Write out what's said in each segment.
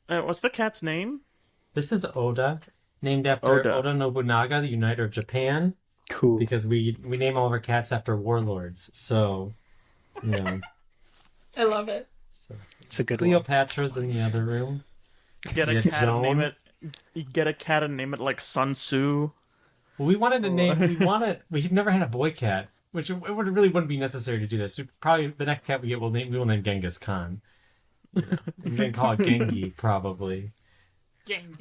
What's the cat's name? This is Oda, named after Oda. Oda Nobunaga, the uniter of Japan, Cool. because we name all of our cats after warlords. So, you know, I love it. so It's a good one. Cleopatra's in the other room. Get a Yeah, cat and name Joan. it. You get a cat and name it like Sun Tzu. Well, we wanted to name. We've never had a boy cat, which really wouldn't be necessary to do this. Probably the next cat we get, we will name Genghis Khan. You know, and then call it Gengi, probably. Gang.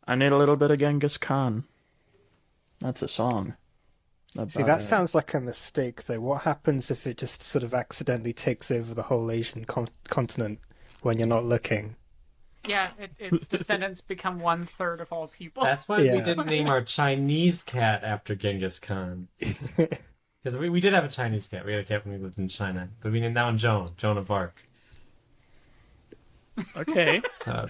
I need a little bit of Genghis Khan. That's a song. See, that sounds like a mistake, though. What happens if it just sort of accidentally takes over the whole Asian continent when you're not looking? Yeah, its descendants become 1/3 of all people. That's why we Yeah. didn't name our Chinese cat after Genghis Khan. Because we did have a Chinese cat. We had a cat when we lived in China. But we named that one Joan of Arc. Okay. So,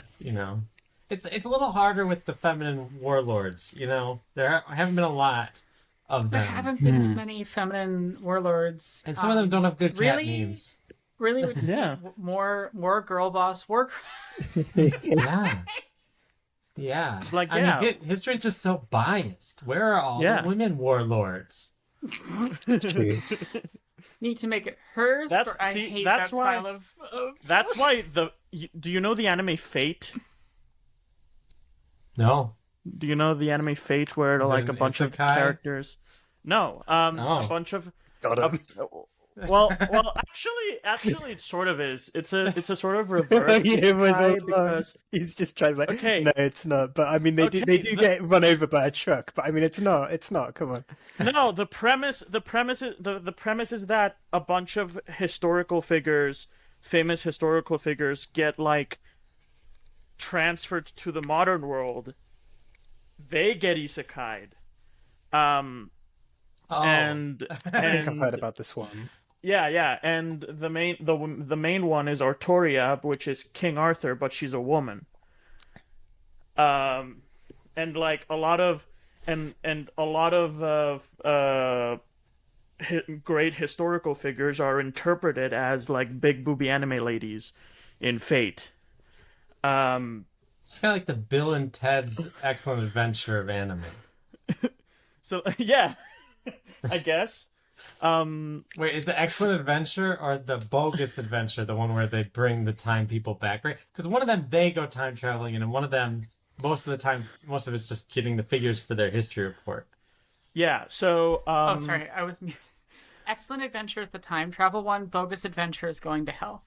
it's a little harder with the feminine warlords. There haven't been a lot of There them. haven't been as many feminine warlords. And some of them don't have good cat really? names. Really, we just Yeah. need more girl boss war. Yeah. Yeah. It's like, I yeah. mean, history's just so biased. Where are all Yeah. the women warlords? True. Need to make it hers. That's- or I see, hate that's that why- style of. That's why do you know the anime Fate? No. Do you know the anime Fate where Is it like a an bunch of isekai? characters? No, Oh. a bunch of Got him. well, actually, it sort of is. It's a sort of reverse Yeah, it was isekai all because He's just trying to like, Okay. no, it's not. But I mean, they Okay, do get run over by a truck. But I mean, it's not. It's not. Come on. no, the premise is that a bunch of famous historical figures get like transferred to the modern world. They get isekai'd. Oh. And I think I've and heard about this one. yeah, and the main one is Artoria, which is King Arthur, but she's a woman. And like a lot of great historical figures are interpreted as like big booby anime ladies in Fate. It's kind of like the Bill and Ted's Excellent Adventure of anime. So yeah, I guess. Wait, is the Excellent Adventure or the Bogus Adventure the one where they bring the time people back, right? Because one of them, they go time traveling, and in one of them, most of it's just getting the figures for their history report. Yeah. So Oh, sorry, I was muted. Excellent Adventure is the time travel one. Bogus Adventure is going to hell.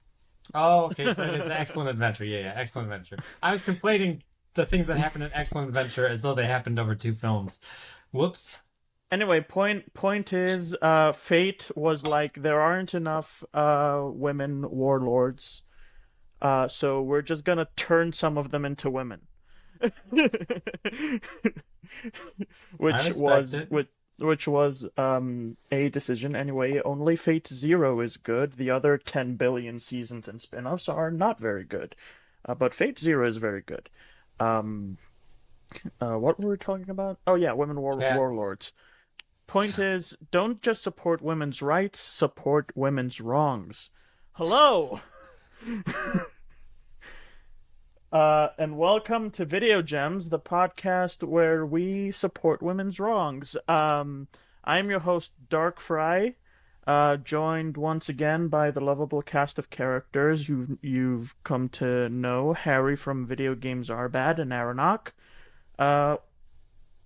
Oh, okay, so it is the Excellent Adventure. Yeah, Excellent Adventure. I was conflating the things that happened in Excellent Adventure as though they happened over two films. Whoops. Anyway, point is, Fate was like there aren't enough women warlords, so we're just gonna turn some of them into women, which respect was it. which was a decision anyway. Only Fate Zero is good. The other 10 billion seasons and spin-offs are not very good, but Fate Zero is very good. What were we talking about? Oh yeah, women Cats. warlords. Point is, don't just support women's rights, support women's wrongs. Hello! And welcome to Video Gems, the podcast where we support women's wrongs. I'm your host, Dark Fry, joined once again by the lovable cast of characters you've come to know, Harry from Video Games Are Bad and Aronok.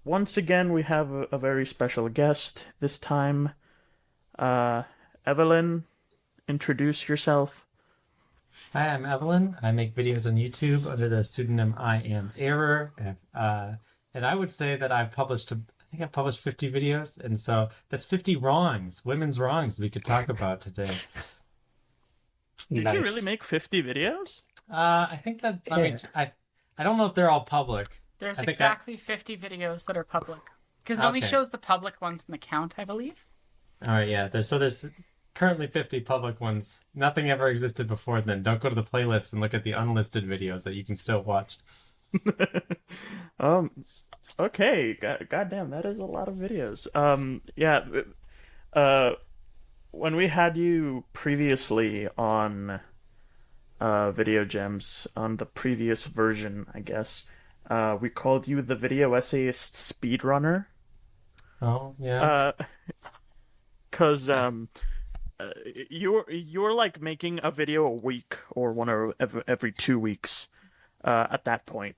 Once again, we have a very special guest. This time, Evelyn, introduce yourself. Hi, I'm Evelyn. I make videos on YouTube under the pseudonym I Am Error. And I would say that I've published 50 videos. And so that's 50 wrongs, women's wrongs we could talk about today. Did Nice. you really make 50 videos? I think that, I mean, I don't know if they're all public. There's I think exactly 50 videos that are public. Because it only Okay. shows the public ones in the count, I believe. All right, yeah. There's currently 50 public ones. Nothing ever existed before then. Don't go to the playlist and look at the unlisted videos that you can still watch. Okay. Goddamn, that is a lot of videos. Yeah. When we had you previously on Video Gems on the previous version, I guess. We called you the video essayist speedrunner. Oh, yeah. Because Yes. you're like making a video a week or one or every 2 weeks at that point.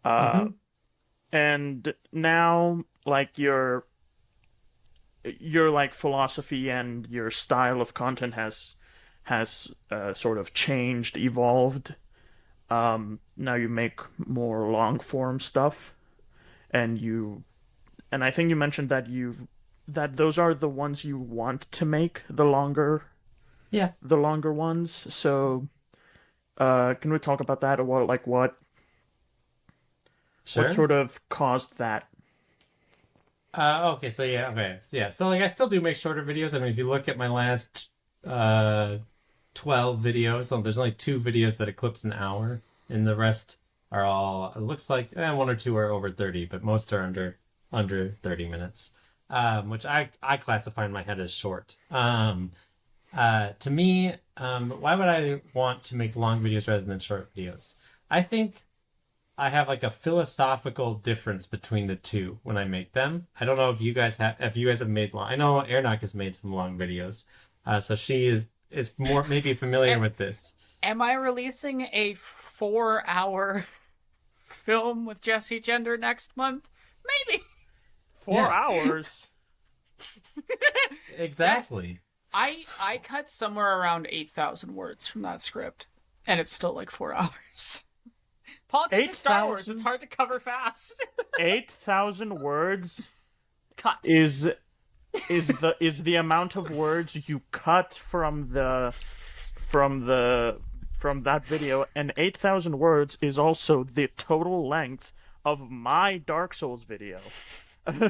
Mhm. And now like your like philosophy and your style of content has sort of changed, evolved. Now you make more long form stuff, and I think you mentioned that that those are the ones you want to make, Yeah, the longer ones. So, can we talk about that, or what sure. sort of caused that? Okay, so yeah, okay. So, yeah, so like I still do make shorter videos. I mean, if you look at my last 12 videos, so there's only 2 videos that eclipse an hour, and the rest are all, it looks like 1 or 2 are over 30, but most are under 30 minutes. Which I classify in my head as short. To me, why would I want to make long videos rather than short videos? I think I have like a philosophical difference between the two when I make them. I don't know if you guys have made long. I know Airnock has made some long videos, so she is more maybe familiar with this. Am I releasing a 4-hour film with Jesse Gender next month? Maybe. 4 hours. Exactly. I cut somewhere around 8,000 words from that script, and it's still like 4 hours. Politics and Star Wars, 8,000? it's hard to cover fast. 8,000 words Cut. is the amount of words you cut from that video, and 8,000 words is also the total length of my Dark Souls video,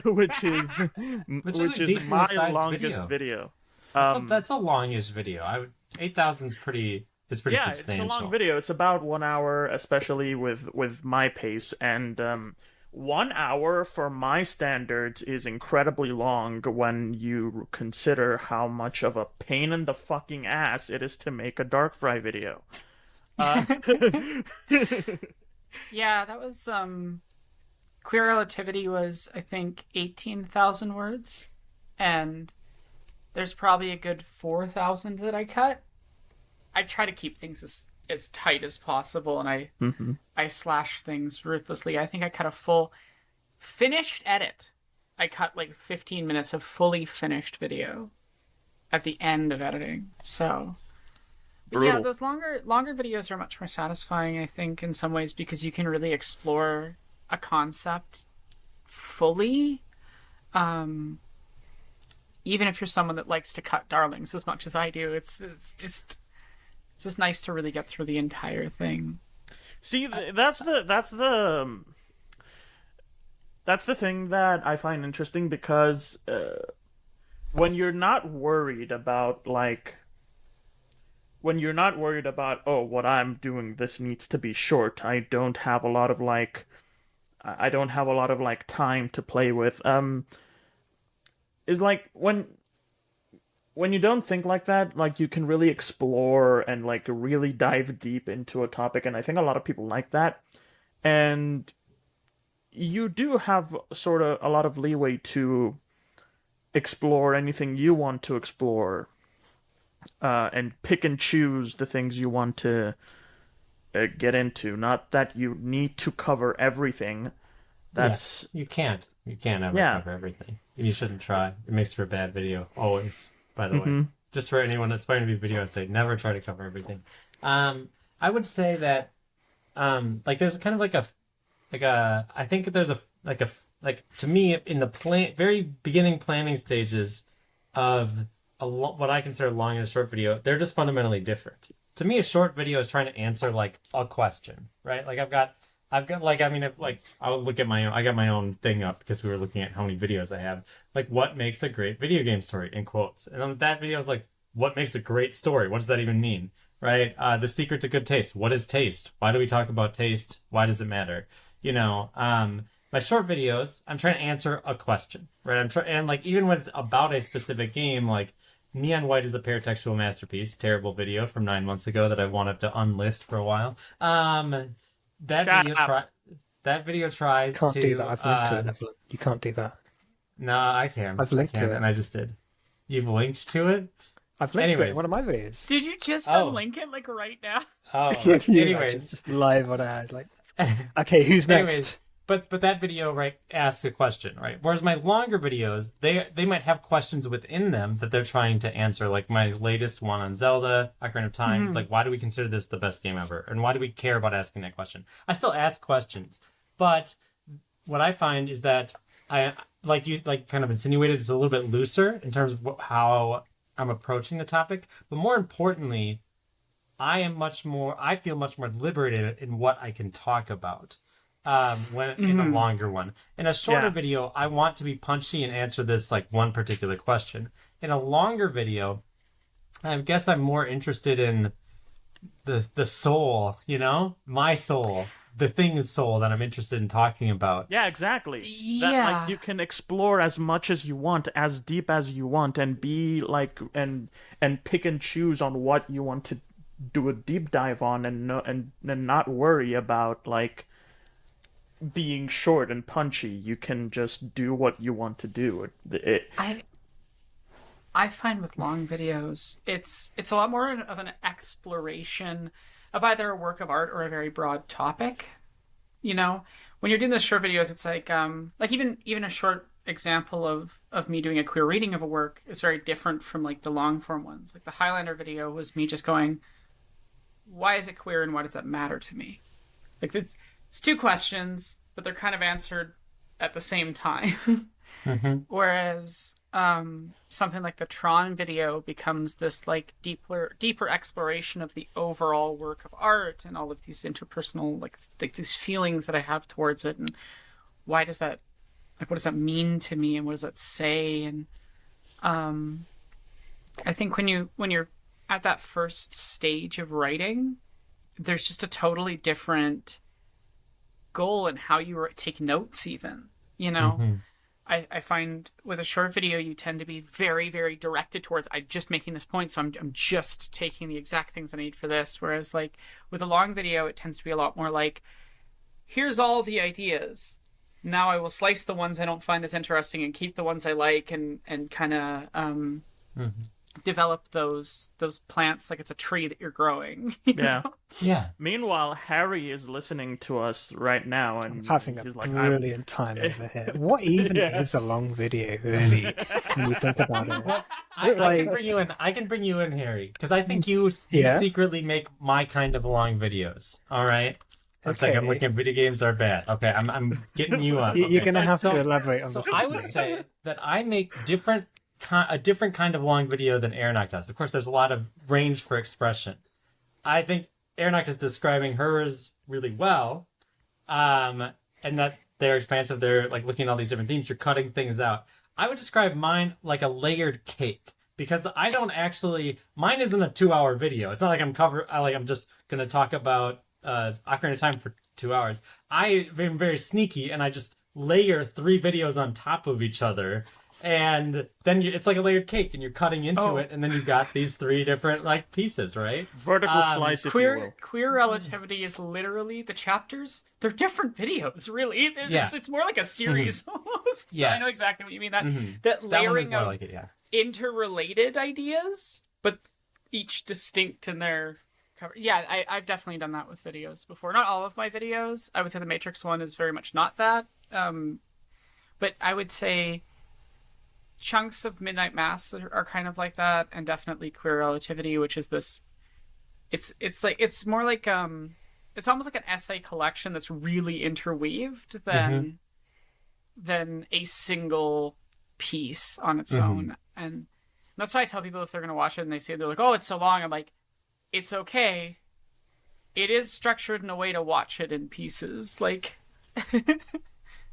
which is Which is a decently my sized longest video. That's a longish video. 8,000 is pretty Yeah, substantial. it's a long video. It's about 1 hour, especially with my pace, and 1 hour for my standards is incredibly long when you consider how much of a pain in the fucking ass it is to make a Darkfry video. Yeah, that was Queer Relativity was, I think, 18,000 words, and there's probably a good 4,000 that I cut. I try to keep things as tight as possible, and I slash things ruthlessly. I think I cut a full finished edit. I cut like 15 minutes of fully finished video at the end of editing. So, but yeah, Brutal. those longer videos are much more satisfying, I think, in some ways, because you can really explore a concept fully. Even if you're someone that likes to cut darlings as much as I do, it's just nice to really get through the entire thing. See, that's the thing that I find interesting, because when you're not worried about oh, what I'm doing, this needs to be short. I don't have a lot of time to play with. Is like when you don't think like that, like you can really explore and like really dive deep into a topic, and I think a lot of people like that. And you do have sort of a lot of leeway to explore anything you want to explore, and pick and choose the things you want to get into. Not that you need to cover everything. That's You can't ever cover everything. And you shouldn't try. It makes for a bad video, always, by the way. Just for anyone aspiring to be video essay, never try to cover everything. I would say that like there's kind of I think there's to me in the very beginning planning stages of what I consider long and a short video, they're just fundamentally different. To me, a short video is trying to answer like a question, right? Like I've got like, I mean, I'll look at I got my own thing up because we were looking at how many videos I have. Like, what makes a great video game story, in quotes. And then that video is like, what makes a great story? What does that even mean? Right? The secret to good taste. What is taste? Why do we talk about taste? Why does it matter? My short videos, I'm trying to answer a question, right? And like, even when it's about a specific game, like, Neon White is a paratextual masterpiece. Terrible video from 9 months ago that I wanted to unlist for a while. That Shut video up. that video tries Can't to. do that. I've linked to it, Evelyn. You can't do that. No, I can. I've linked I can, to it. and I just did. You've linked to it. I've linked to it in Anyways. one of my videos. Did you just Oh. unlink it like right now? Oh, Can you imagine? anyways. Just live on air, like, okay, who's next? Anyways, but that video asks a question, right? Whereas my longer videos, they might have questions within them that they're trying to answer. Like my latest one on Zelda, Ocarina of Time. It's like, why do we consider this the best game ever, and why do we care about asking that question? I still ask questions, but what I find is that I kind of insinuated, it's a little bit looser in terms of how I'm approaching the topic. But more importantly, I feel much more liberated in what I can talk about when in a longer one. In a shorter Yeah. video, I want to be punchy and answer this like one particular question. In a longer video, I guess I'm more interested in the soul, my soul, the thing's soul that I'm interested in talking about. Yeah, exactly. That, Yeah. like, you can explore as much as you want, as deep as you want, and be like, and pick and choose on what you want to do a deep dive on, and not worry about like being short and punchy. You can just do what you want to do. I find with long videos, it's a lot more of an exploration of either a work of art or a very broad topic. You know, when you're doing the short videos, it's like even a short example of me doing a queer reading of a work is very different from like the long form ones. Like the Highlander video was me just going, why is it queer and why does that matter to me? Like it's two questions, but they're kind of answered at the same time. Whereas something like the Tron video becomes this like deeper exploration of the overall work of art and all of these interpersonal like these feelings that I have towards it, and why does that, like, what does that mean to me, and what does that say? And I think when you're at that first stage of writing, there's just a totally different goal in how you take notes even, I find with a short video, you tend to be very, very directed towards, I'm just making this point, so I'm just taking the exact things I need for this. Whereas like with a long video, it tends to be a lot more like, here's all the ideas. Now I will slice the ones I don't find as interesting and keep the ones I like, and kind of develop those plants like it's a tree that you're growing. Yeah. Yeah. Meanwhile, Harry is listening to us right now, and Having a he's like, brilliant time over here. What even is a long video, really, when you think about it? I like- can bring you in. I can bring you in, Harry, because I think you Yeah? secretly make my kind of long videos. All right. It's like I'm Okay. looking at video games are bad. Okay, I'm getting you up. You're okay? going to have So- to elaborate on So this. I with would me. say that I make a different kind of long video than Aeronaut does. Of course, there's a lot of range for expression. I think Aeronaut is describing hers really well, and that they're expansive. They're like looking at all these different themes. You're cutting things out. I would describe mine like a layered cake, because I don't actually. Mine isn't a 2-hour video. It's not like I'm just gonna talk about Ocarina of Time for 2 hours. I am very sneaky, and I just layer 3 videos on top of each other, and then it's like a layered cake, and you're cutting into it, and then you've got these 3 different like pieces, right? vertical slice, if you will. Queer relativity is literally the chapters. They're different videos, really. It's more like a series almost. So Yeah. I know exactly what you mean. That That one is layering more of like it, yeah. interrelated ideas, but each distinct in their cover. Yeah, I've definitely done that with videos before. Not all of my videos. I would say the Matrix one is very much not that. But I would say chunks of Midnight Mass are kind of like that, and definitely Queer Relativity, which is this. It's more like it's almost like an essay collection that's really interweaved than a single piece on its own. And that's why I tell people if they're going to watch it and they say they're like, oh, it's so long, I'm like, it's okay. It is structured in a way to watch it in pieces. Like,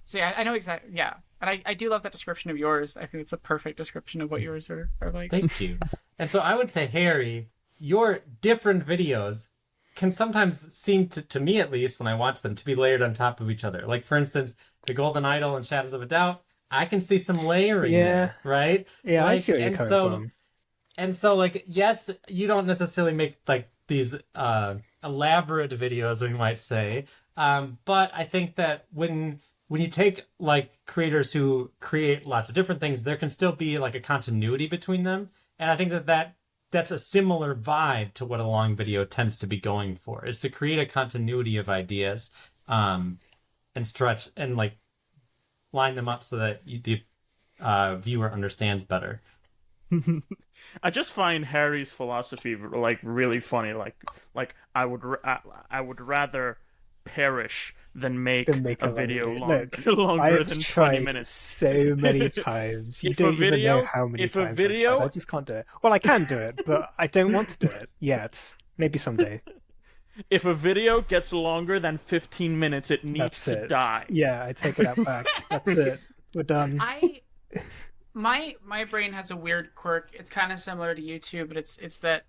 so yeah, I know exactly. Yeah. And I do love that description of yours. I think it's a perfect description of what yours are like. Thank you. And so I would say, Harry, your different videos can sometimes seem to me, at least when I watch them, to be layered on top of each other. Like, for instance, The Golden Idol and Shadows of a Doubt, I can see some layering there, right? Yeah, I Like, see where you're and coming so from. And so, like, yes, you don't necessarily make like these elaborate videos, we might say. But I think that when you take like creators who create lots of different things, there can still be like a continuity between them. And I think that's a similar vibe to what a long video tends to be going for, is to create a continuity of ideas, and stretch and like line them up so that the viewer understands better. I just find Harry's philosophy like really funny. Like I would rather perish than make Then make a a long video video. long, Look, longer I've than 20 tried minutes. so many times. You If a don't even know video- how many if a times video- I've tried. I just can't do it. Well, I can do it, but I don't want to do it yet. Maybe someday. If a video gets longer than 15 minutes, it needs That's to it. die. Yeah, I take it out back. That's it. We're done. My brain has a weird quirk. It's kind of similar to YouTube, but it's that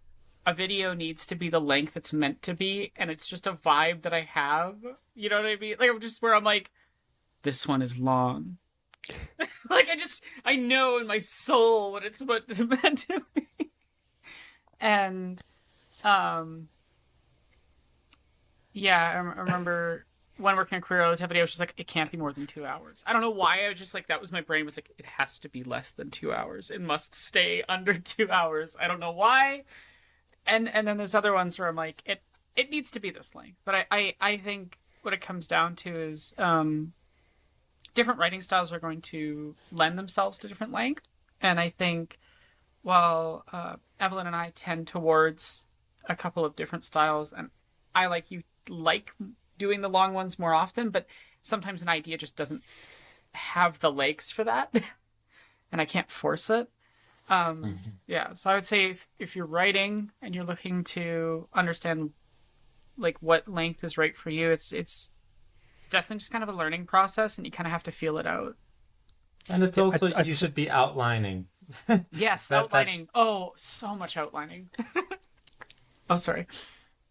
a video needs to be the length it's meant to be, and it's just a vibe that I have. You know what I mean? Like, I'm just where I'm like, this one is long. Like, I know in my soul what it's meant to be. And yeah, I remember when working on Queer Relativity, I was just like, it can't be more than 2 hours. I don't know why. I was just like, that was my brain was like, it has to be less than 2 hours. It must stay under 2 hours. I don't know why. And then there's other ones where I'm like, it needs to be this length. But I think what it comes down to is different writing styles are going to lend themselves to different length. And I think while Evelyn and I tend towards a couple of different styles, and I like doing the long ones more often, but sometimes an idea just doesn't have the legs for that, and I can't force it. Yeah, so I would say if you're writing and you're looking to understand like what length is right for you, it's definitely just kind of a learning process, and you kind of have to feel it out. And it's also I'd you should be outlining. Yes, That's- outlining. Oh, so much outlining. Oh, sorry.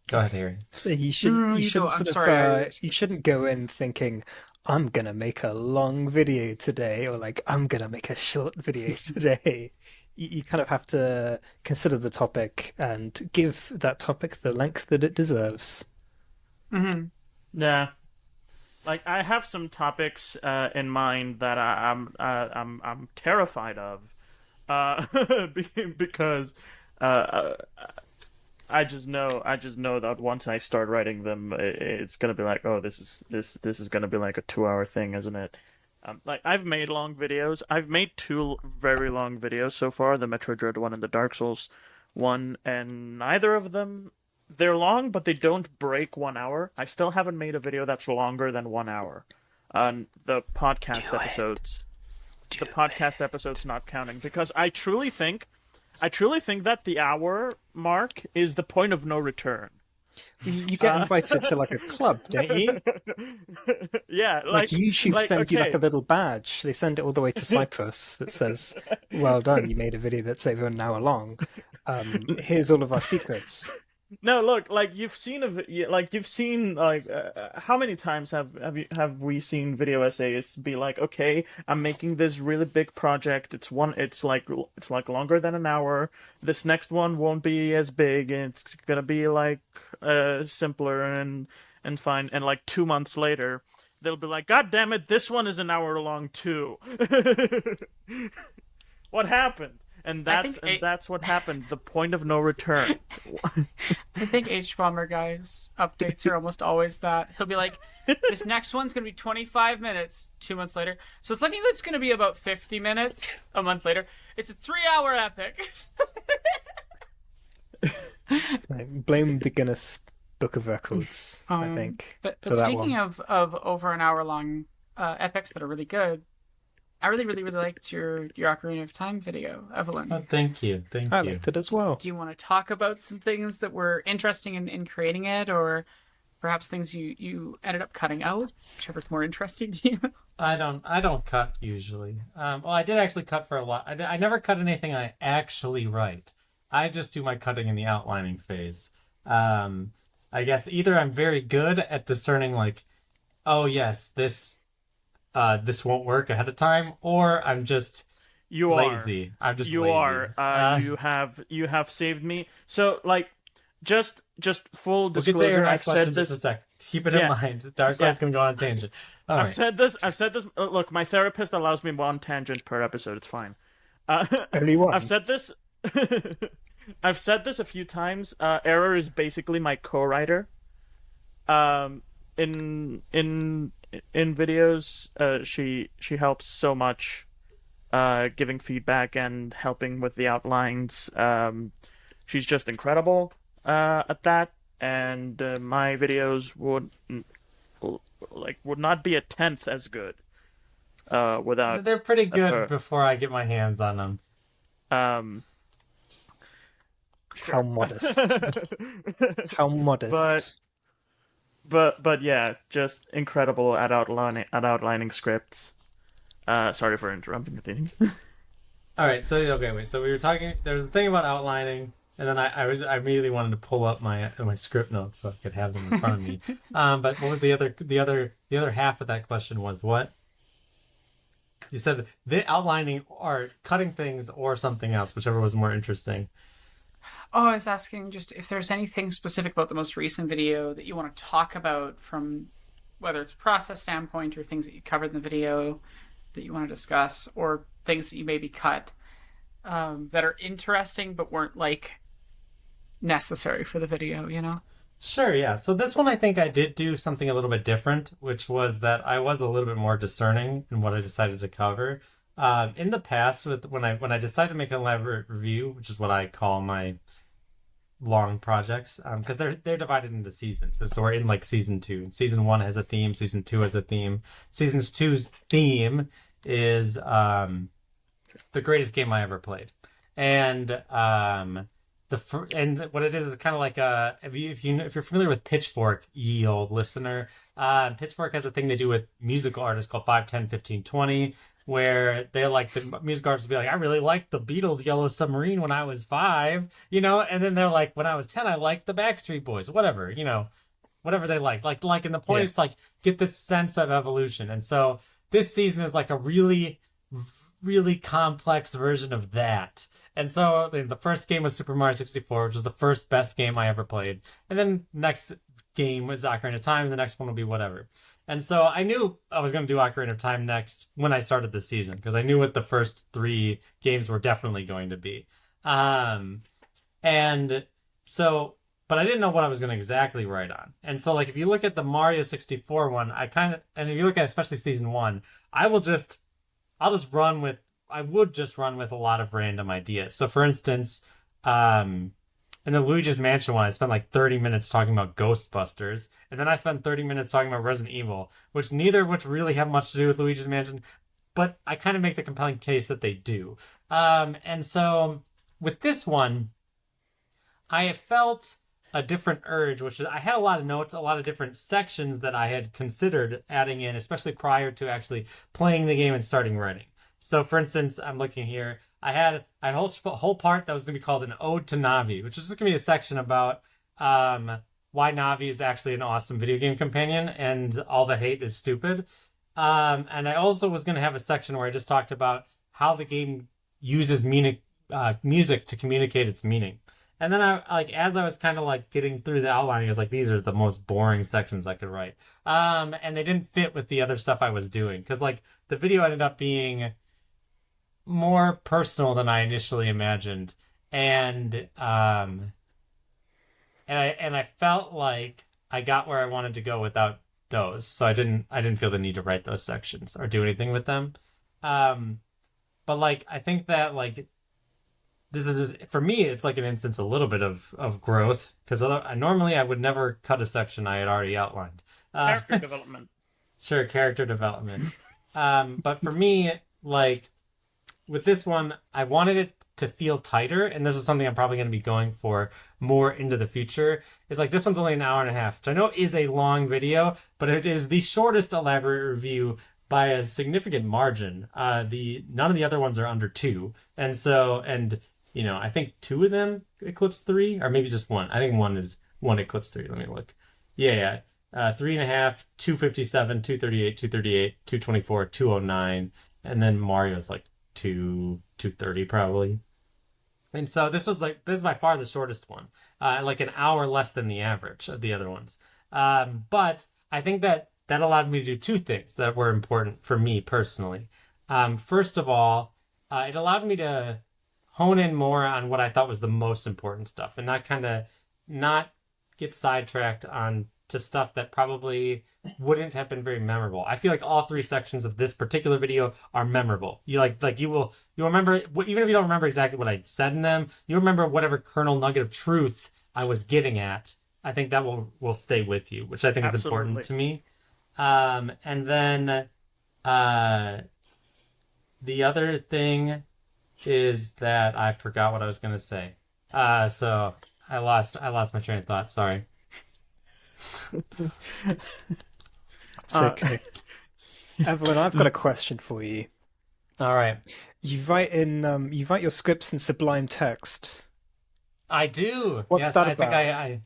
Go ahead, Harry. So you should No, you you shouldn't go. I'm sort of sorry. you shouldn't go in thinking I'm gonna make a long video today, or like I'm gonna make a short video today. You kind of have to consider the topic and give that topic the length that it deserves. Yeah. Like I have some topics in mind that I'm terrified of, because I just know that once I start writing them, it's gonna be like, oh, this is gonna be like a 2-hour thing, isn't it? Like I've made long videos. I've made 2 very long videos so far: the Metroid Dread one and the Dark Souls one, and neither of them. They're long, but they don't break 1 hour. I still haven't made a video that's longer than 1 hour. The podcast episodes. The podcast episodes not counting, because I truly think that the hour mark is the point of no return. You get invited to like a club, don't you? Yeah, Like YouTube sends you like okay. a little badge. They send it all the way to Cyprus that says, "Well done, you made a video that's over an hour long. Here's all of our secrets." No, look, like you've seen how many times have we seen video essayists be like, okay, I'm making this really big project. It's like longer than an hour. This next one won't be as big, and it's gonna be like simpler and fine. And like 2 months later, they'll be like, God damn it, this one is an hour long too. What happened? And that's what happened. The point of no return. I think H-Bomber guys updates are almost always that. He'll be like, this next one's going to be 25 minutes 2 months later. So it's looking like it's going to be about 50 minutes a month later. It's a 3-hour epic. Like, blame the Guinness Book of Records, I think, But for that speaking one. of over an hour long epics that are really good, I really, really, really liked your Ocarina of Time video, Evelyn. Oh, thank you. Thank I you. liked it as well. Do you want to talk about some things that were interesting in creating it, or perhaps things you ended up cutting out, whichever's more interesting to you? I don't cut usually. Well, I did actually cut for a lot. I never cut anything I actually write. I just do my cutting in the outlining phase. I guess either I'm very good at discerning like, oh yes, this won't work ahead of time, or I'm just You lazy. I'm just you lazy. are. You have saved me. So like, just full We'll get to disclosure. Aaron's I've question said in just a this. sec. Keep it in Yeah. mind. Darkfly's gonna go on a tangent. All I've right. said this. Look, my therapist allows me one tangent per episode. It's fine. Only one. I've said this. I've said this a few times. Error is basically my co-writer. In videos, she helps so much, giving feedback and helping with the outlines. She's just incredible at that, and my videos would not be a tenth as good without They're pretty good her. before I get my hands on them. How modest. How modest. But yeah, just incredible at outlining scripts. Sorry for interrupting, Athene. All right. So okay, wait. So we were talking. There was a thing about outlining, and then I immediately wanted to pull up my script notes so I could have them in front of me. But what was the other half of that question was what? You said the outlining or cutting things or something else, whichever was more interesting. Oh, I was asking just if there's anything specific about the most recent video that you want to talk about, from whether it's a process standpoint or things that you covered in the video that you want to discuss, or things that you maybe cut that are interesting but weren't like necessary for the video, you know? Sure, yeah. So this one, I think I did do something a little bit different, which was that I was a little bit more discerning in what I decided to cover. In the past, when I decided to make an elaborate review, which is what I call my long projects, because they're divided into seasons. So we're in like season 2. Season 1 has a theme. Season 2 has a theme. Season 2's theme is the greatest game I ever played, and and what it is kind of like if you're familiar with Pitchfork, ye old listener, Pitchfork has a thing they do with musical artists called 5, 10, 15, 20, where they like the music artists will be like, I really liked the Beatles' Yellow Submarine when I was 5, and then they're like, when I was 10, I liked the Backstreet Boys, whatever, whatever they like, and the point is like get this sense of evolution. And so this season is like a really, really complex version of that. And so the first game was Super Mario 64, which was the first best game I ever played. And then next game was Ocarina of Time, and the next one will be whatever. And so I knew I was going to do Ocarina of Time next when I started the season, because I knew what the first 3 games were definitely going to be. And so, but I didn't know what I was going to exactly write on. And so, like, if you look at the Mario 64 one, and if you look at especially season 1, I would just run with a lot of random ideas. So for instance, in the Luigi's Mansion one, I spent like 30 minutes talking about Ghostbusters, and then I spent 30 minutes talking about Resident Evil, neither of which really have much to do with Luigi's Mansion, but I kind of make the compelling case that they do. And so with this one, I felt a different urge, which is I had a lot of notes, a lot of different sections that I had considered adding in, especially prior to actually playing the game and starting writing. So, for instance, I'm looking here. I had a whole part that was going to be called an Ode to Navi, which is just going to be a section about why Navi is actually an awesome video game companion and all the hate is stupid. And I also was going to have a section where I just talked about how the game uses music to communicate its meaning. And then as I was kind of like getting through the outlining, I was like, these are the most boring sections I could write. And they didn't fit with the other stuff I was doing, because like the video ended up being more personal than I initially imagined, and I felt like I got where I wanted to go without those, so I didn't feel the need to write those sections or do anything with them. But like I think that like this is just, for me, it's like an instance a little bit of growth, because normally I would never cut a section I had already outlined. Character development. Sure, character development. But for me, like with this one, I wanted it to feel tighter, and this is something I'm probably going to be going for more into the future. Is like this one's only an hour and a half, which I know is a long video, but it is the shortest elaborate review by a significant margin. None of the other ones are under 2, and so I think 2 of them eclipse 3, or maybe just 1. I think one eclipse 3. Let me look. Yeah. 3.5, 257, 238, 238, 224, 209, and then Mario's like 2:30 probably. And so this is by far the shortest one, like an hour less than the average of the other ones. But I think that allowed me to do two things that were important for me personally. First of all, it allowed me to hone in more on what I thought was the most important stuff, and not get sidetracked on to stuff that probably wouldn't have been very memorable. I feel like all three sections of this particular video are memorable. You you'll remember, even if you don't remember exactly what I said in them, you remember whatever kernel nugget of truth I was getting at. I think that will stay with you, which I think is important to me. And then the other thing is that I forgot what I was gonna say. So I lost my train of thought. Sorry. It's okay. Evelyn, I've got a question for you. All right. You write your scripts in Sublime Text. I do. What's that I about? think I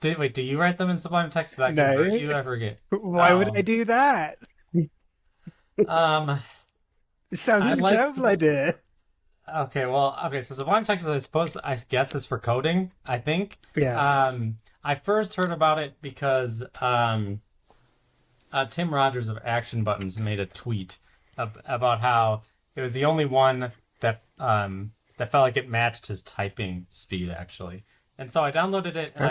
did. Wait, do you write them in Sublime Text? Did I No. convert you? I forget. Why would I do that? Um. It sounds like a like terrible idea. Okay. So Sublime Text, I guess, is for coding. I think. Yes. I first heard about it because Tim Rogers of Action Buttons made a tweet about how it was the only one that felt like it matched his typing speed, actually. And so I downloaded it and I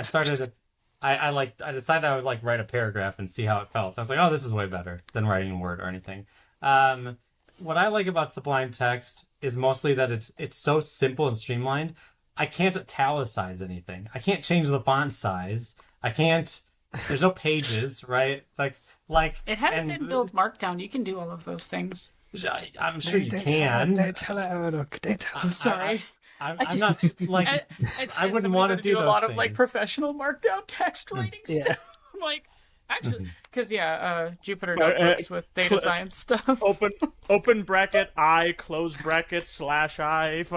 decided I would like write a paragraph and see how it felt. I was like, oh, this is way better than writing in Word or anything. What I like about Sublime Text is mostly that it's so simple and streamlined. I can't italicize anything. I can't change the font size. There's no pages, right? Like It has inbuilt Markdown. You can do all of those things. I'm sure you Don't can. Don't tell it, Look, don't tell it. Sorry. I'm not like I wouldn't want to do a those lot things. of like professional Markdown text writing Yeah. stuff. I'm like, actually, because Jupyter Uh, Notebooks with data science stuff. Open bracket I, close bracket /I.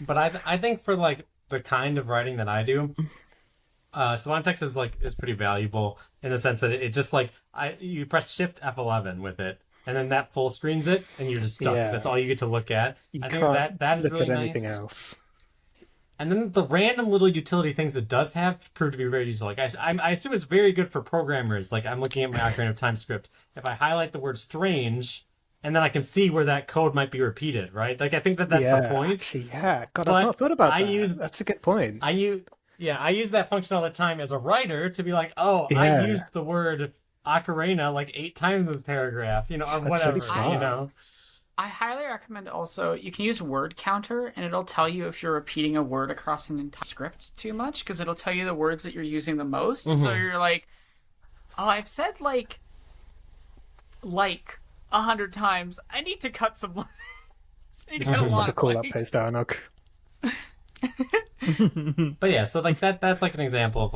But I think for like the kind of writing that I do, Sublime Text is pretty valuable in the sense that it just you press Shift F11 with it, and then that full screens it, and you're just stuck. Yeah. That's all you get to look at. You I think can't that is look really at anything nice. else. And then the random little utility things it does have prove to be very useful. Like I assume it's very good for programmers. Like I'm looking at my Ocarina of Time script. If I highlight the word strange, and then I can see where that code might be repeated, right? Like I think that's the point. Actually, yeah. God, But I've not thought about I that. use- That's a good point. I use that function all the time as a writer to be like, oh, Yeah. I used the word ocarina like 8 times in this paragraph, or That's whatever, really smart. I highly recommend also, you can use word counter and it'll tell you if you're repeating a word across an entire script too much, because it'll tell you the words that you're using the most. So you're like, oh, I've said like 100 times. I need to cut some lines. I need to This cut a feels lot like a of call-up lines. post, Arnog. But yeah, so like that's like an example of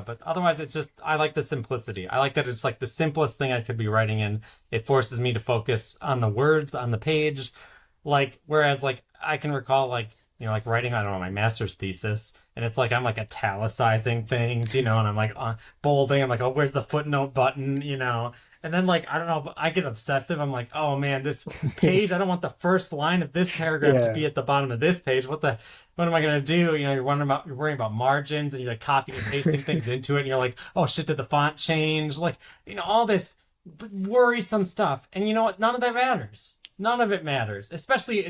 but otherwise it's just, I like the simplicity. I like that it's like the simplest thing I could be writing in. It forces me to focus on the words on the page. Whereas I can recall like writing, I don't know, my master's thesis, and it's like I'm like italicizing things, and I'm like bolding. I'm like, oh, where's the footnote button, And then I don't know, but I get obsessive. I'm like, oh man, this page, I don't want the first line of this paragraph to be at the bottom of this page. What am I gonna do? You're worrying about margins, and you're like copying and pasting things into it, and you're like, oh shit, did the font change? All this worrisome stuff. And you know what? None of that matters. None of it matters, especially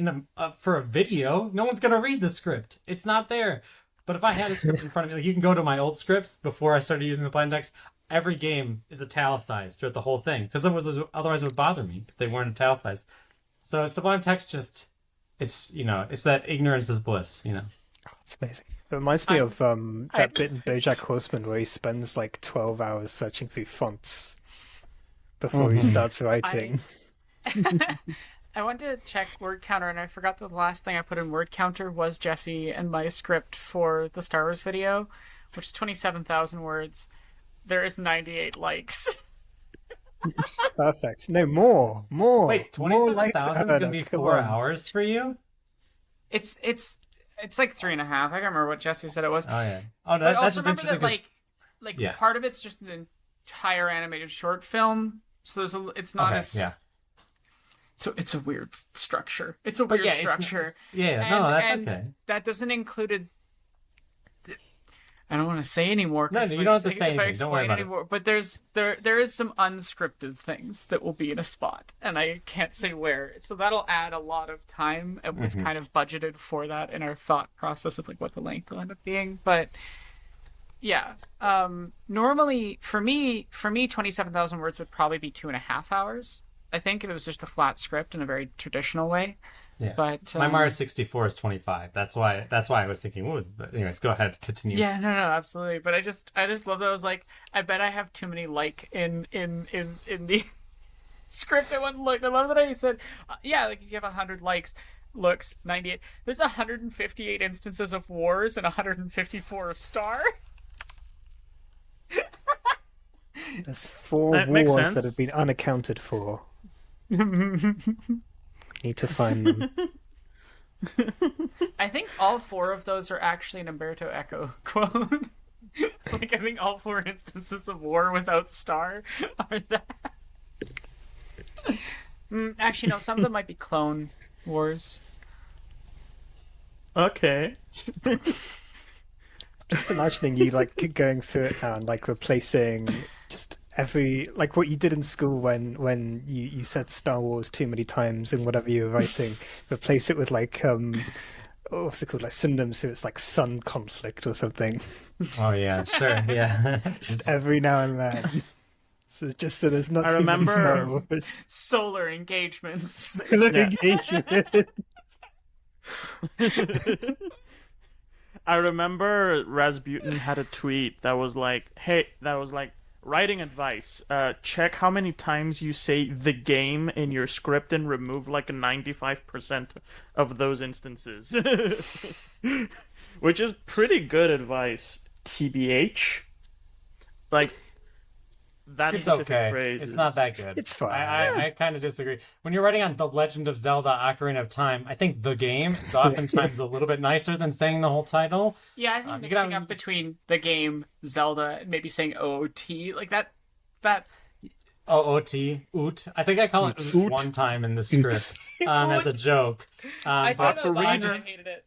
for a video. No one's gonna read the script. It's not there. But if I had a script in front of me, you can go to my old scripts before I started using the Sublime Text. Every game is italicized throughout the whole thing, because otherwise it would bother me if they weren't italicized. So Sublime Text it's that ignorance is bliss. It's amazing. It reminds me of that bit in BoJack Horseman where he spends like 12 hours searching through fonts before he starts writing. I wanted to check word counter, and I forgot that the last thing I put in word counter was Jesse and my script for the Star Wars video, which is 27,000 words. There is 98 likes. Perfect. No, more. Wait, More likes 27,000 is Arnog, gonna be come 4 on. hours for you? It's like 3.5. I can't remember what Jesse said it was. Oh yeah. Oh, But that's also just remember interesting. that Yeah. part of it's just an entire animated short film, so it's not Okay, as yeah. it's a weird structure. It's a weird structure. No, that's and okay. That doesn't include I don't want to say anymore. No, you don't have to say anything. Don't worry about it. But there is some unscripted things that will be in a spot, and I can't say where. So that'll add a lot of time, and we've kind of budgeted for that in our thought process of like what the length will end up being. But yeah, normally for me, 27,000 words would probably be 2.5 hours. I think if it was just a flat script in a very traditional way. Yeah, but my Mario 64 is 25. That's why I was thinking. Ooh, but anyways, go ahead, continue. Yeah, no, absolutely. But I just love that. I was like, I bet I have too many in the script. I went and looked. I love that I said, yeah, like if you have 100 looks 98. There's 158 instances of wars and 154 of star. There's 4 That makes wars sense. that have been unaccounted for. Need to find them. I think all 4 of those are actually an Umberto Eco quote. Like I think all 4 instances of war without star are that. Actually, no. Some of them might be clone wars. Okay. Just imagining you like going through it now and like replacing just every like what you did in school when you said Star Wars too many times in whatever you were writing, replace it with like what's it called, like synonyms, so it's like sun conflict or something. Oh yeah, sure, yeah. Just every now and then. So just so there's not I too remember- many Star Wars. Solar engagements. Solar Yeah. engagement. I remember Rasputin had a tweet that was like, writing advice. Check how many times you say the game in your script and remove like 95% of those instances. Which is pretty good advice, TBH. Like, that It's specific okay. phrase It's is- not that good. It's fine. I kind of disagree. When you're writing on The Legend of Zelda Ocarina of Time, I think the game is oftentimes a little bit nicer than saying the whole title. Yeah, I think you mixing gotta- up between the game Zelda and maybe saying OOT like that. OOT, oot. I think I call it oot Oot. one time in the script as a joke. I said but it, but I Ocarina- just hated it.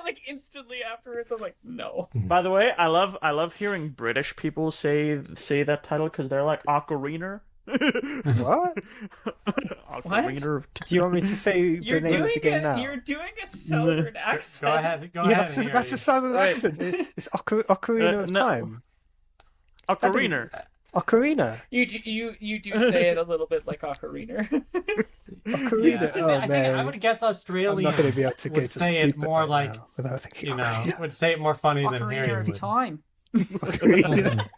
Like instantly afterwards, I'm like, no. By the way, I love hearing British people say that title because they're like Ocarina. What? Ocarina of Do you want me to say the name of the game now? You're doing a southern accent. Go ahead. Go Yeah, ahead. that's a southern Wait. accent. It's Ocarina of no. Time. Ocarina. Ocarina. You do say it a little bit like Ocarina. Ocarina. Oh I think I man. would guess I'm Australians not going to be able to go to would say sleep it more at night like, now without thinking you know, Ocarina. would say it more funny than Ocarina Harry of would. Time. Ocarina.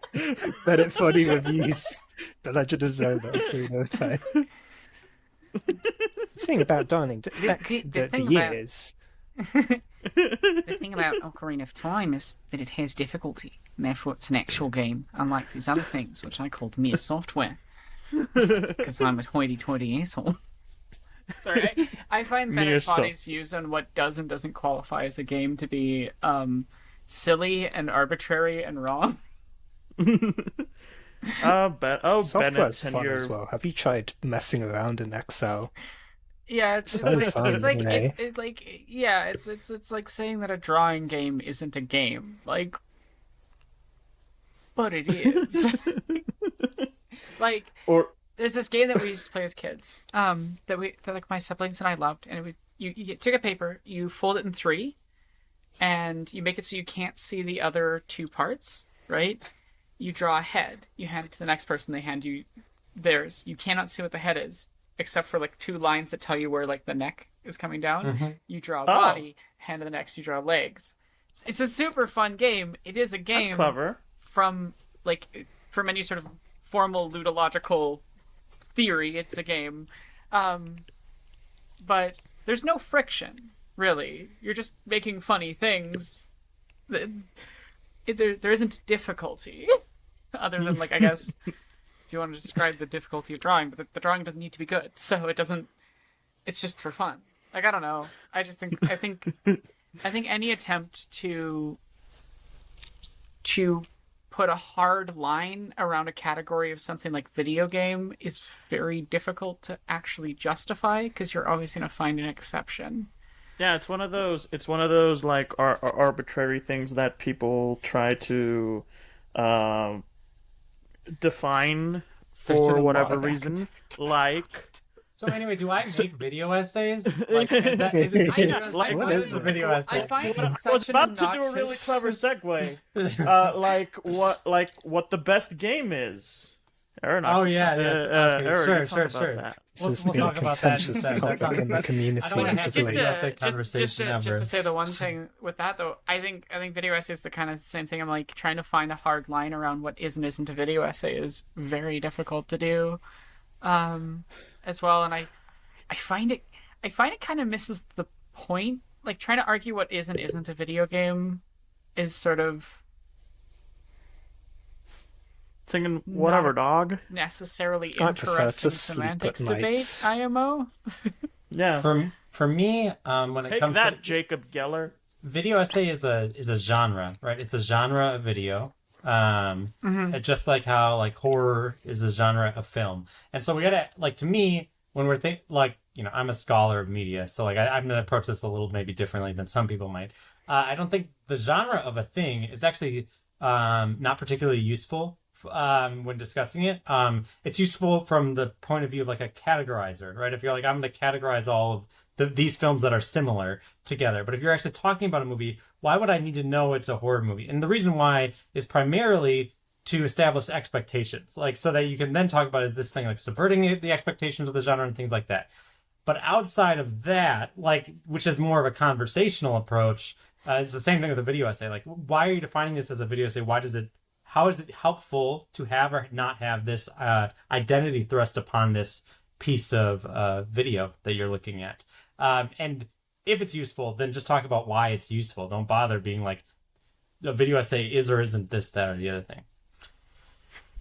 Reddit funny reviews. The Legend of Zelda. Ocarina of Time. The thing about Darling, back the the thing about- years. The thing about Ocarina of Time is that it has difficulty, and therefore it's an actual game, unlike these other things, which I called mere software. Because I'm a hoity-toity asshole. Sorry, I find Mere Bennett Foddy's views on what does and doesn't qualify as a game to be silly and arbitrary and wrong. Software's Bennett and fun your as well. Have you tried messing around in Excel? Yeah, it's So like fun, it's like you know? it's like saying that a drawing game isn't a game, like, but it is. Like, or there's this game that we used to play as kids, that like my siblings and I loved, and it would you take a paper, you fold it in 3, and you make it so you can't see the other 2 parts, right? You draw a head, you hand it to the next person, they hand you theirs. You cannot see what the head is, except for like 2 lines that tell you where like the neck is coming down. You draw a body, hand to the next, you draw legs. It's a super fun game. It is a game that's clever. from any sort of formal ludological theory. It's a game, but there's no friction really. You're just making funny things. There isn't difficulty other than, like, I guess if you want to describe the difficulty of drawing, but the drawing doesn't need to be good, so it doesn't. It's just for fun. Like, I don't know. I think any attempt to put a hard line around a category of something like video game is very difficult to actually justify because you're always going to find an exception. Yeah, it's one of those. It's one of those like arbitrary things that people try to define for whatever reason. Like, So anyway, do I make video essays? Like, is it I just- what is a video essay? I find it I such was an about to do a really obnoxious- clever segue. Like what the best game is. Aaron, Oh, yeah, yeah. Okay, Aaron, sure, you talk sure, about sure. that. This has We'll been a talk about that contentious instead. That's topic in the not- community. I don't wanna as have of just late. a- realistic just conversation to ever. say the one thing with that though, I think video essay is the kind of same thing. I'm like trying to find a hard line around what is and isn't a video essay is very difficult to do, as well. And I find it kind of misses the point. Like trying to argue what is and isn't a video game is sort of Thinking whatever, dog. necessarily I prefer to interesting sleep semantics at night. debate. IMO. Yeah. For me, when it Take comes that, to Jacob Geller. video essay is a genre, right? It's a genre of video. It's just like how like horror is a genre of film. And so we gotta like, to me, when we're I'm a scholar of media, so like I'm gonna approach this a little maybe differently than some people might. I don't think the genre of a thing is actually not particularly useful when discussing it. It's useful from the point of view of like a categorizer, right? If you're like, I'm going to categorize all of these films that are similar together. But if you're actually talking about a movie, why would I need to know it's a horror movie? And the reason why is primarily to establish expectations, like so that you can then talk about, is this thing like subverting the expectations of the genre and things like that. But outside of that, like, which is more of a conversational approach, it's the same thing with a video essay. Like, why are you defining this as a video essay? How is it helpful to have or not have this identity thrust upon this piece of video that you're looking at? And if it's useful, then just talk about why it's useful. Don't bother being like, a video essay is or isn't this, that, or the other thing.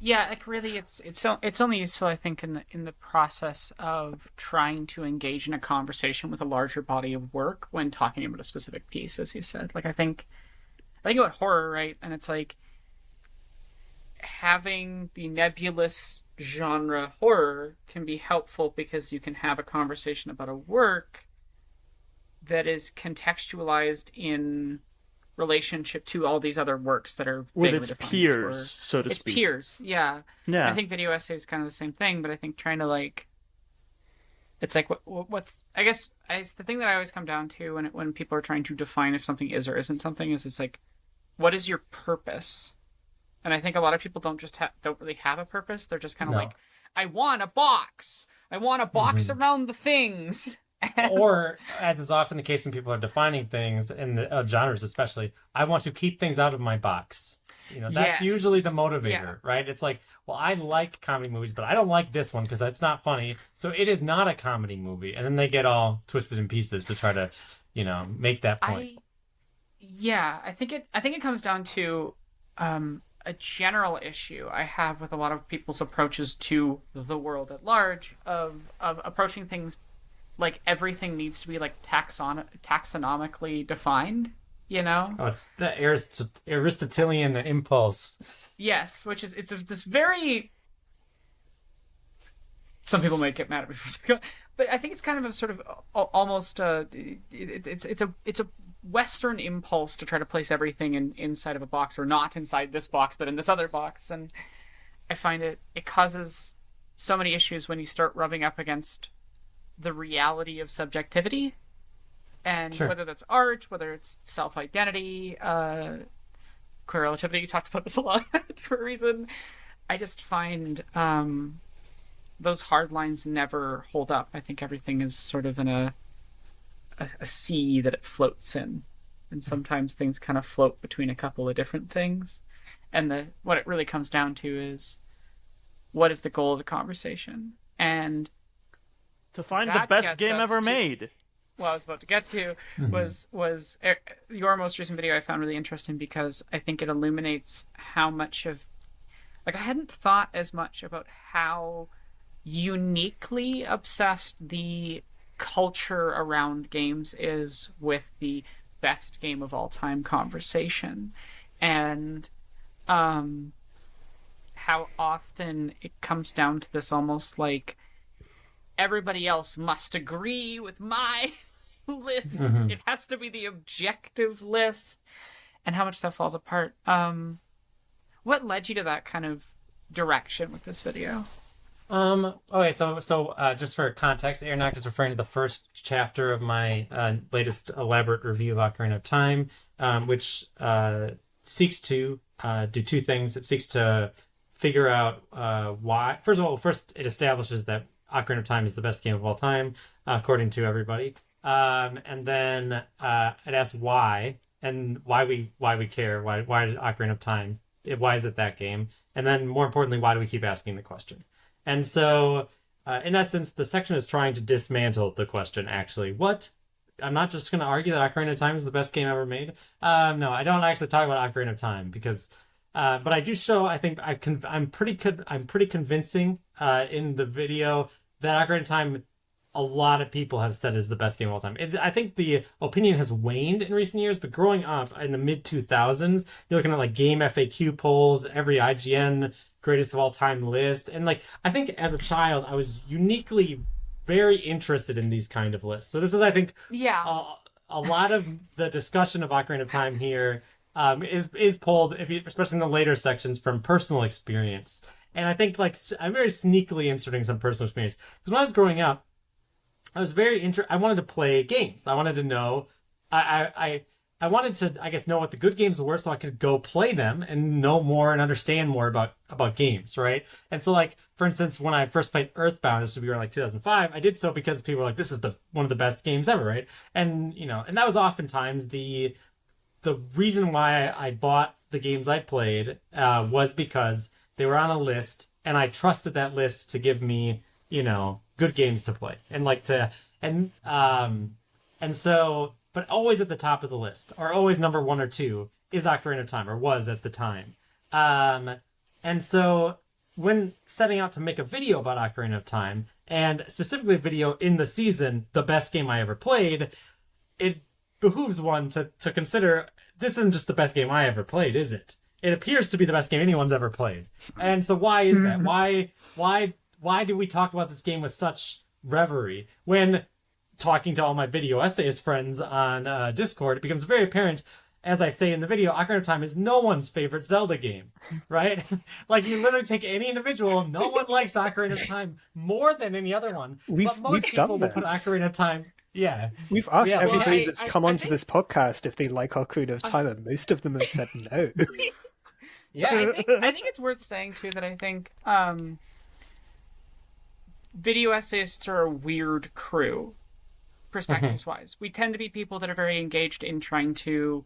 Yeah, like really, it's only useful, I think, in the process of trying to engage in a conversation with a larger body of work when talking about a specific piece, as you said. Like I think about horror, right? And it's like having the nebulous genre horror can be helpful because you can have a conversation about a work that is contextualized in relationship to all these other works that are With vaguely its defined as peers, horror. so to Its speak. peers, yeah. Yeah. I think video essay is kind of the same thing, but I think trying to like, it's like what's the thing that I always come down to when people are trying to define if something is or isn't something is it's like, what is your purpose? And I think a lot of people don't really have a purpose. They're just kind of No. like, I want a box. I want a box around the things. Or, as is often the case when people are defining things, in the genres especially, I want to keep things out of my box. That's Yes. usually the motivator, Yeah. right? It's like, well, I like comedy movies, but I don't like this one because it's not funny, so it is not a comedy movie. And then they get all twisted in pieces to try to, make that point. I think it comes down to a general issue I have with a lot of people's approaches to the world at large of approaching things like everything needs to be like taxonomically defined, Oh, it's the Aristotelian impulse. Yes, which is this very. Some people might get mad at me for saying, but I think it's kind of a sort of almost it's a Western impulse to try to place everything inside of a box, or not inside this box, but in this other box, and I find it causes so many issues when you start rubbing up against the reality of subjectivity, and Sure. whether that's art, whether it's self-identity, queer relativity. You talked about this a lot for a reason. I just find those hard lines never hold up. I think everything is sort of in a sea that it floats in, and sometimes things kind of float between a couple of different things. And what it really comes down to is, what is the goal of the conversation? And To find the that best gets game us ever to- made. what I was about to get to was your most recent video I found really interesting because I think it illuminates how much of, like, I hadn't thought as much about how uniquely obsessed the culture around games is with the best game of all time conversation. And how often it comes down to this almost like everybody else must agree with my list. It has to be the objective list, and how much that falls apart. What led you to that kind of direction with this video? Okay, so just for context, Aeronaut is referring to the first chapter of my latest elaborate review of Ocarina of Time, which seeks to do two things. It seeks to figure out why. First it establishes that Ocarina of Time is the best game of all time, according to everybody. And then it asks why, and why we care. Why did Ocarina of Time? Why is it that game? And then more importantly, why do we keep asking the question? And so, in essence, the section is trying to dismantle the question, actually. What? I'm not just going to argue that Ocarina of Time is the best game ever made. No, I don't actually talk about Ocarina of Time because... but I do show, I think, I'm pretty convincing in the video that Ocarina of Time, a lot of people have said is the best game of all time. I think the opinion has waned in recent years, but growing up in the mid-2000s, you're looking at like Game FAQ polls, every IGN greatest of all time list. And like, I think as a child, I was uniquely very interested in these kind of lists. So this is, I think, a lot of the discussion of Ocarina of Time here is pulled, especially in the later sections, from personal experience. And I think like I'm very sneakily inserting some personal experience. Because when I was growing up, I was very I wanted to play games. I wanted to know, I wanted to, I guess, know what the good games were so I could go play them and know more and understand more about games, right? And so, like, for instance, when I first played Earthbound, this would be around like 2005, I did so because people were like, this is one of the best games ever, right? And, and that was oftentimes the reason why I bought the games I played was because they were on a list and I trusted that list to give me, good games to play. And like and so, but always at the top of the list, or always number 1 or 2, is Ocarina of Time, or was at the time. And so, when setting out to make a video about Ocarina of Time, and specifically a video in the season, the best game I ever played, it behooves one to consider, this isn't just the best game I ever played, is it? It appears to be the best game anyone's ever played. And so why is that? Why do we talk about this game with such reverie when talking to all my video essayist friends on Discord, it becomes very apparent, as I say in the video, Ocarina of Time is no one's favorite Zelda game, right? Like, you literally take any individual, no one likes Ocarina of Time more than any other one. But most people will put Ocarina of Time... Yeah. We've asked everybody that's come onto this podcast if they like Ocarina of Time, and most of them have said no. Yeah, I think it's worth saying, too, that I think video essayists are a weird crew, perspectives-wise. We tend to be people that are very engaged in trying to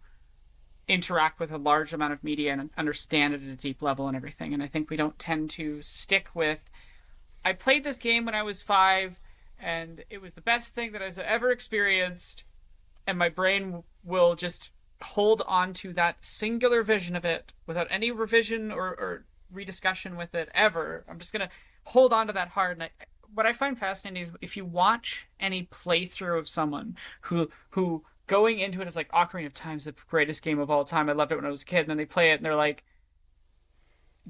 interact with a large amount of media and understand it at a deep level and everything. And I think we don't tend to stick with, I played this game when I was 5, and it was the best thing that I've ever experienced, and my brain will just hold on to that singular vision of it without any revision or rediscussion with it ever. I'm just going to hold on to that hard. And what I find fascinating is if you watch any playthrough of someone who going into it is like, Ocarina of Time is the greatest game of all time, I loved it when I was a kid, and then they play it and they're like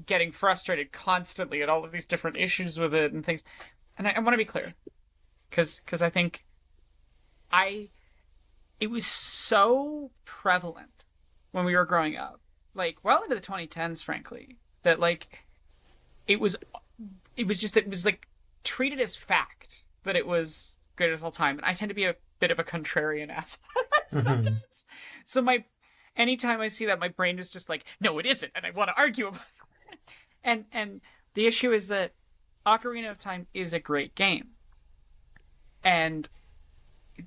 getting frustrated constantly at all of these different issues with it and things. And I want to be clear, because I think it was so prevalent when we were growing up, like well into the 2010s, frankly, that like it was like treated as fact that it was greatest of all time. And I tend to be a bit of a contrarian ass sometimes. So anytime I see that, my brain is just like, no, it isn't, and I want to argue about it. And the issue is that Ocarina of Time is a great game. And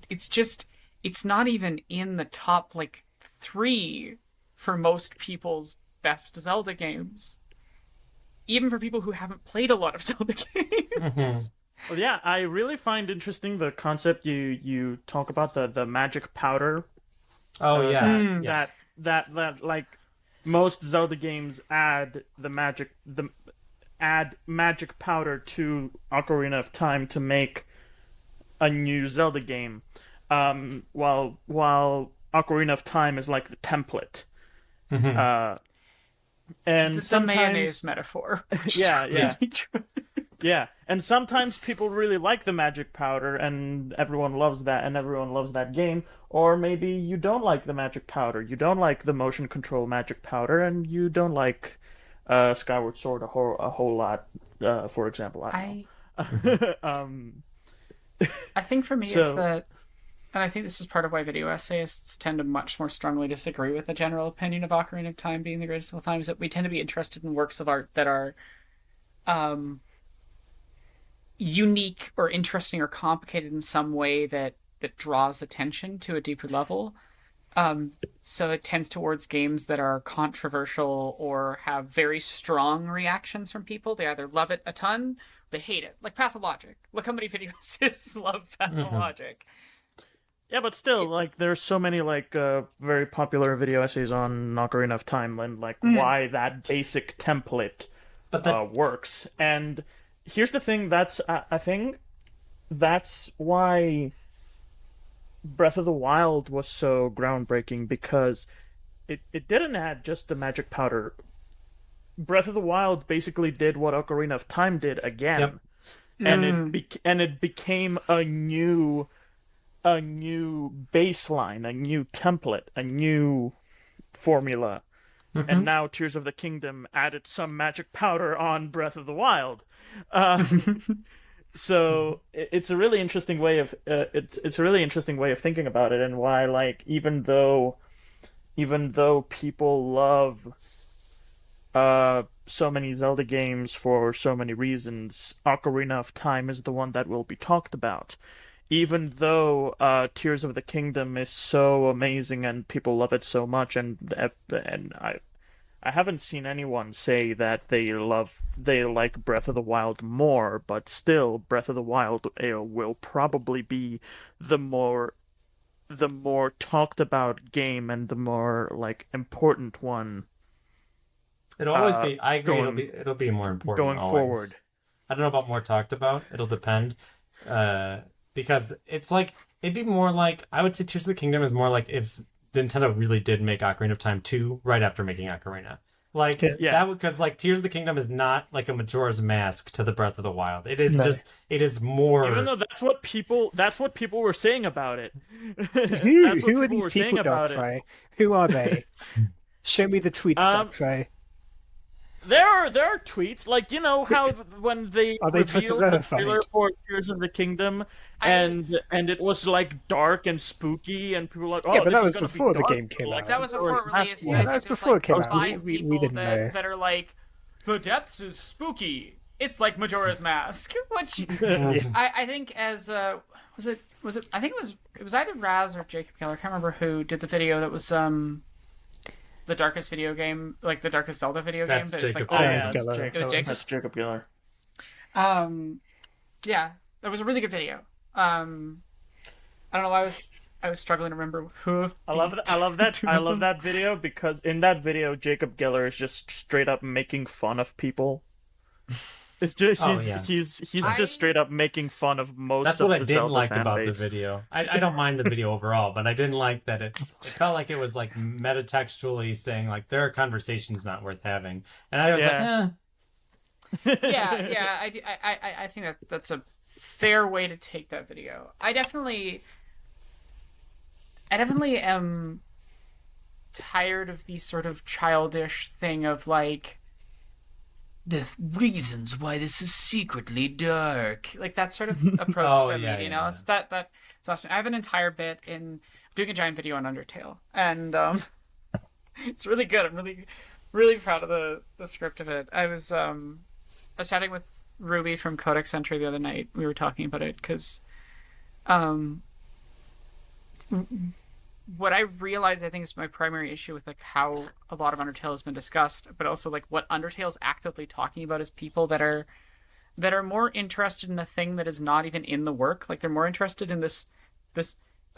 it's not even in the top, 3 for most people's best Zelda games. Even for people who haven't played a lot of Zelda games. Well, yeah, I really find interesting the concept you talk about, the magic powder. Oh, yeah. That like, most Zelda games add magic powder to Ocarina of Time to make a new Zelda game, while Ocarina of Time is like the template. And The sometimes mayonnaise metaphor. Yeah, yeah. Really true. Yeah, and sometimes people really like the magic powder, and everyone loves that, and everyone loves that game. Or maybe you don't like the magic powder, you don't like the motion control magic powder, and you don't like Skyward Sword a whole lot. For example, I don't know. I think for me So- it's that, and I think this is part of why video essayists tend to much more strongly disagree with the general opinion of Ocarina of Time being the greatest of all time, is that we tend to be interested in works of art that are unique or interesting or complicated in some way that draws attention to a deeper level. So it tends towards games that are controversial or have very strong reactions from people. They either love it a ton, they hate it. Like Pathologic. Look how many video essayists love Pathologic. Yeah, but still, like, there's so many, like, very popular video essays on Ocarina of Time, and, like, why that basic template But that, works. And here's the thing, I think that's why Breath of the Wild was so groundbreaking, because it didn't add just the magic powder. Breath of the Wild basically did what Ocarina of Time did again. Yep. And it became a new baseline, a new template, a new formula. And now Tears of the Kingdom added some magic powder on Breath of the Wild. So it's a really interesting way of it's a really interesting way of thinking about it, and why, like, even though people love so many Zelda games for so many reasons, Ocarina of Time is the one that will be talked about. Even though Tears of the Kingdom is so amazing and people love it so much, and I haven't seen anyone say that they like Breath of the Wild more, but still Breath of the Wild will probably be the more talked about game, and the more, like, important one it'll always be. I agree. going- It'll be more important going always. forward. I don't know about more talked about. It'll depend. Because it's like, it'd be more like, I would say Tears of the Kingdom is more like if Nintendo really did make Ocarina of Time 2 right after making Ocarina. Like, Yeah. that would, because, like, Tears of the Kingdom is not like a Majora's Mask to the Breath of the Wild. It is No. it is more. Even though that's what people were saying about it. Who are these people, Darkfry? Who are they? Show me the tweets, Darkfry. There are tweets, like, you know how when they Are they Twitter revealed the verified? trailer for Tears of the Kingdom, and it was like dark and spooky, and people were like, oh, Yeah, but this that is was gonna be before the dark, game came like out. That was before it released. Yeah, that was before it came out. 5 We people didn't know. that are like, the depths is spooky. It's like Majora's Mask, which I think as was it I think it was either Raz or Jacob Keller, I can't remember who did the video that was the darkest video game, like the darkest Zelda video That's game. But Jacob it's like, Oh Keller. yeah, Geller. that's Jacob. It was Jacob. That's Jacob Geller. Yeah, that was a really good video. I don't know why I was struggling to remember who. I love that video, because in that video Jacob Geller is just straight up making fun of people. It's just he's just straight up making fun of most That's of what I the didn't Zelda like fan about the base. video. I don't mind the video overall, but I didn't like that it felt like it was like metatextually saying like there are conversations not worth having, and I was like, Yeah, I think that's a fair way to take that video. I definitely am tired of the sort of childish thing of like the reasons why this is secretly dark, like that sort of approach Oh, to yeah, me. You yeah, know, yeah. it's that. So I have an entire bit in doing a giant video on Undertale, and it's really good. I'm really proud of the script of it. I was chatting with Ruby from Codex Entry the other night. We were talking about it because what I realized, I think, is my primary issue with like how a lot of Undertale has been discussed, but also like what Undertale's actively talking about is people that are more interested in a thing that is not even in the work. Like they're more interested in this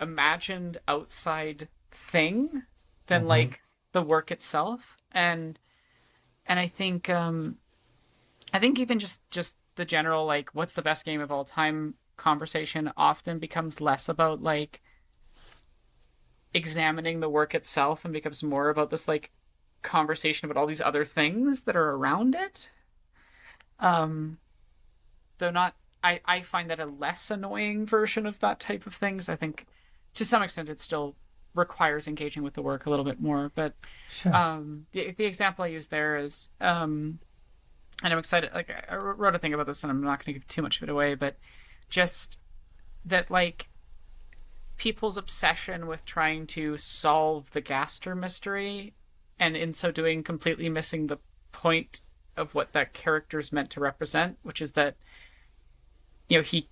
imagined outside thing than like the work itself. And I think even just the general like what's the best game of all time conversation often becomes less about like examining the work itself and becomes more about this like conversation about all these other things that are around it. Though not, I find that a less annoying version of that type of things. I think to some extent it still requires engaging with the work a little bit more. But Sure. the example I use there is, and I'm excited, like I wrote a thing about this and I'm not going to give too much of it away, but just that like people's obsession with trying to solve the Gaster mystery and in so doing completely missing the point of what that character's meant to represent, which is that, you know, he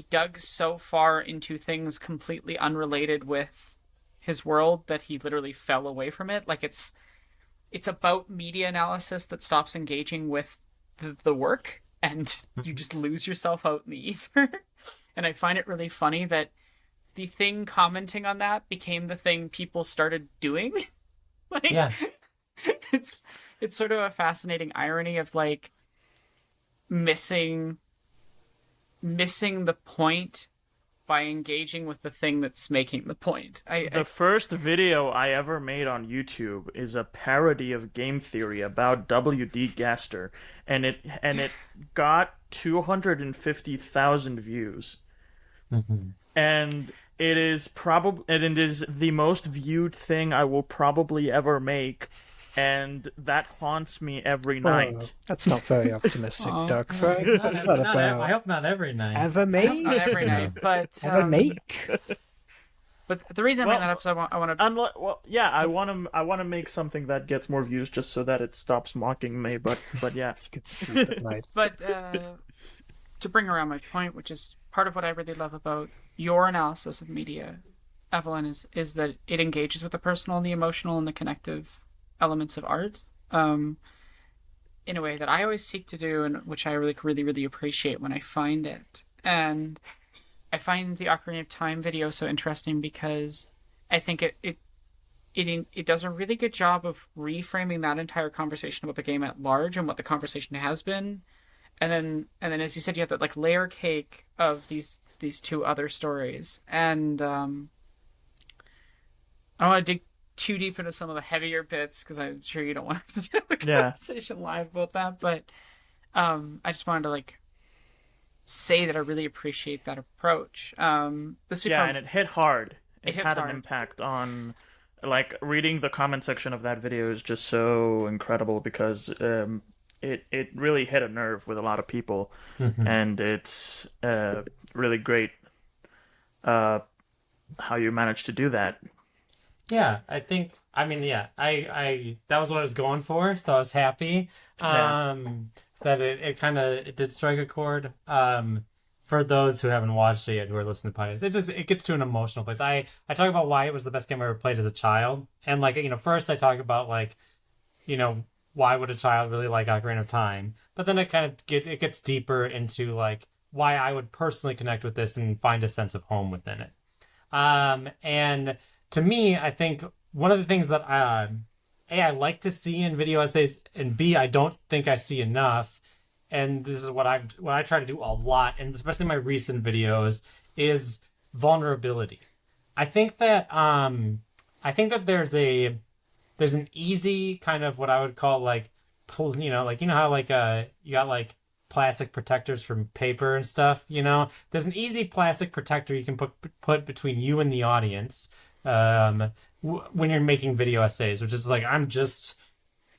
dug so far into things completely unrelated with his world that he literally fell away from it. Like it's about media analysis that stops engaging with the work, and you just lose yourself out in the ether. And I find it really funny that the thing commenting on that became the thing people started doing. Like, Yeah. it's sort of a fascinating irony of like missing the point by engaging with the thing that's making the point. The first video I ever made on YouTube is a parody of game theory about W.D. Gaster, and it got 250,000 views. And it is the most viewed thing I will probably ever make, and that haunts me every night. That's not very optimistic, Oh, Dark no, Fry. What's that I about? hope not every night. Ever make? not every night, but Ever make? But the reason I bring Well, that up is I want to. I want to make something that gets more views just so that it stops mocking me. But yeah, You could sleep at night. But to bring around my point, which is part of what I really love about your analysis of media, Evelyn, is that it engages with the personal and the emotional and the connective elements of art in a way that I always seek to do, and which I really appreciate when I find it. And I find the Ocarina of Time video so interesting because I think it does a really good job of reframing that entire conversation about the game at large and what the conversation has been. And then as you said, you have that like layer cake of these two other stories. And I don't want to dig too deep into some of the heavier bits because I'm sure you don't want to have a conversation live about that. But I just wanted to like say that I really appreciate that approach. And it hit hard. It hits had hard. an impact on, like, reading the comment section of that video is just so incredible because it really hit a nerve with a lot of people, and it's really great how you managed to do that. Yeah, I that was what I was going for, so I was happy that it did strike a chord. For those who haven't watched it yet, who are listening to podcasts, it gets to an emotional place. I talk about why it was the best game I ever played as a child, and like, you know, first I talk about like, you know, why would a child really like Ocarina of Time, but then it gets deeper into like why I would personally connect with this and find a sense of home within it. And to me, I think one of the things that A, I like to see in video essays, and B, I don't think I see enough, and this is what I try to do a lot, and especially in my recent videos, is vulnerability. I think that there's an easy kind of what I would call like, you know how like you got like plastic protectors from paper and stuff, you know? There's an easy plastic protector you can put between you and the audience when you're making video essays, which is like, I'm just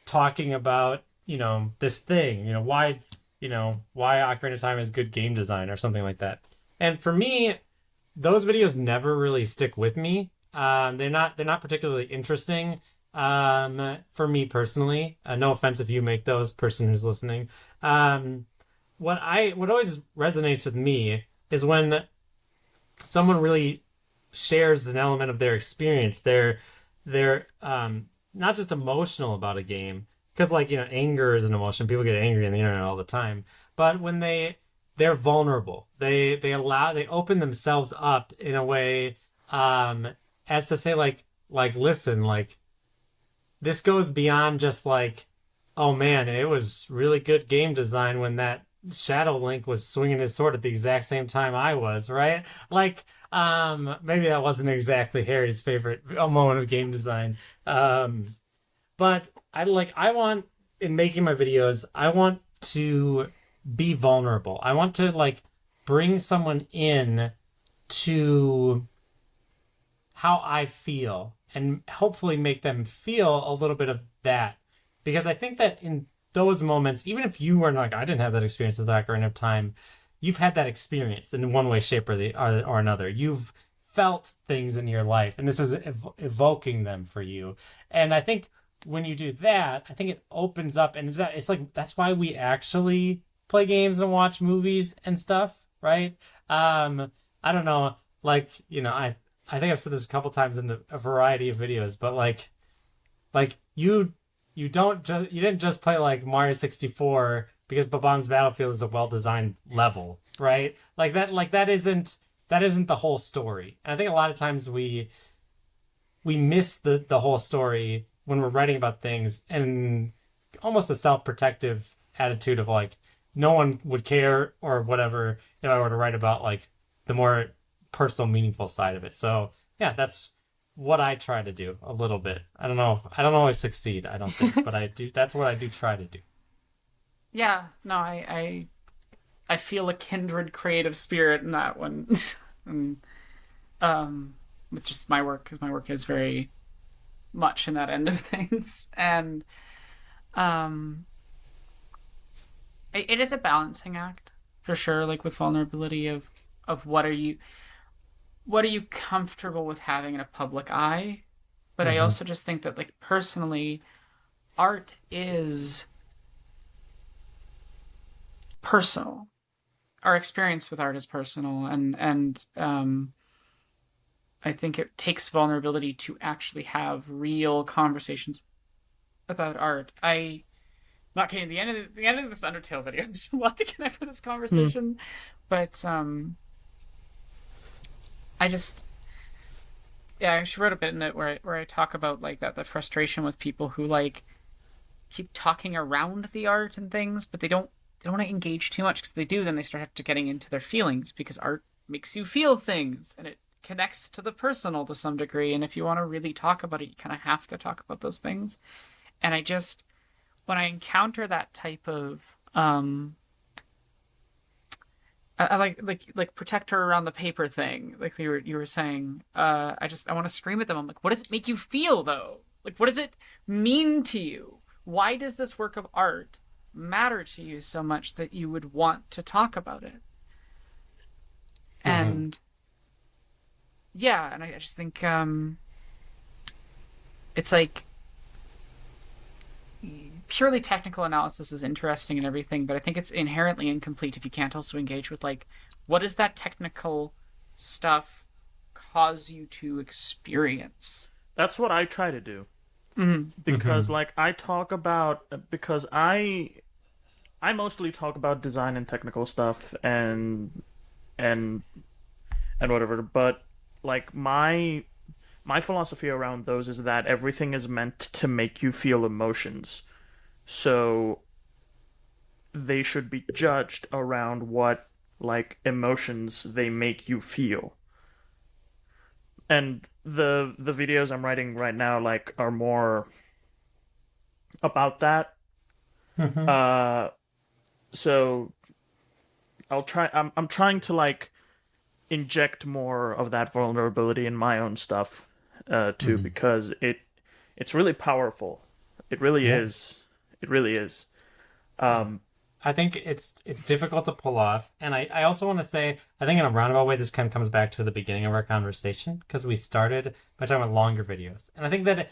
talking about, you know, this thing, you know, why Ocarina of Time is good game design or something like that. And for me, those videos never really stick with me. They're not particularly interesting for me personally. No offense if you make those, person who's listening. What always resonates with me is when someone really shares an element of their experience. They're not just emotional about a game, because like, you know, anger is an emotion. People get angry on the internet all the time. But when they're vulnerable, they open themselves up in a way as to say like listen, like this goes beyond just like, oh man, it was really good game design when that Shadow Link was swinging his sword at the exact same time I was, right? Like, maybe that wasn't exactly Harry's favorite moment of game design. But But I want, in making my videos, I want to be vulnerable. I want to like bring someone in to how I feel and hopefully make them feel a little bit of that. Because I think that in those moments, even if you were like, I didn't have that experience with Ocarina of Time, you've had that experience in one way, shape, or another. You've felt things in your life, and this is evoking them for you. And I think when you do that, I think it opens up, and it's like that's why we actually play games and watch movies and stuff, right? I don't know, like, you know, I think I've said this a couple times in a variety of videos, but like you didn't just play like Mario 64 because Bob-omb's Battlefield is a well-designed level, right? That isn't the whole story. And I think a lot of times we miss the whole story when we're writing about things, and almost a self-protective attitude of like, no one would care or whatever if I were to write about like the more personal, meaningful side of it. So yeah, that's what I try to do a little bit. I don't always succeed, I don't think, but I do. That's what I do try to do. Yeah, no, I feel a kindred creative spirit in that one. And, with just my work, because my work is very much in that end of things. And it is a balancing act for sure, like with vulnerability of what are you comfortable with having in a public eye. But I also just think that, like, personally, art is personal. Our experience with art is personal, and I think it takes vulnerability to actually have real conversations about art. Not getting the end of this Undertale video. There's a lot to connect with this conversation, but I actually wrote a bit in it where I talk about like the frustration with people who like keep talking around the art and things, but they don't want to engage too much, because they do, then they start to getting into their feelings, because art makes you feel things and it connects to the personal to some degree. And if you want to really talk about it, you kind of have to talk about those things. And when I encounter that type of I like protector around the paper thing, like you were saying, I want to scream at them. I'm like, what does it make you feel though? Like, what does it mean to you? Why does this work of art matter to you so much that you would want to talk about it? And yeah, and I just think it's like, purely technical analysis is interesting and everything, but I think it's inherently incomplete if you can't also engage with like, what does that technical stuff cause you to experience? That's what I try to do. Because like I talk about, because I mostly talk about design and technical stuff and whatever, but like my philosophy around those is that everything is meant to make you feel emotions. So they should be judged around what like emotions they make you feel. And the videos I'm writing right now like are more about that. So I'm trying to like inject more of that vulnerability in my own stuff too, because it's really powerful. It really is. It really is. I think it's difficult to pull off. And I also want to say, I think in a roundabout way, this kind of comes back to the beginning of our conversation, because we started by talking about longer videos. And I think that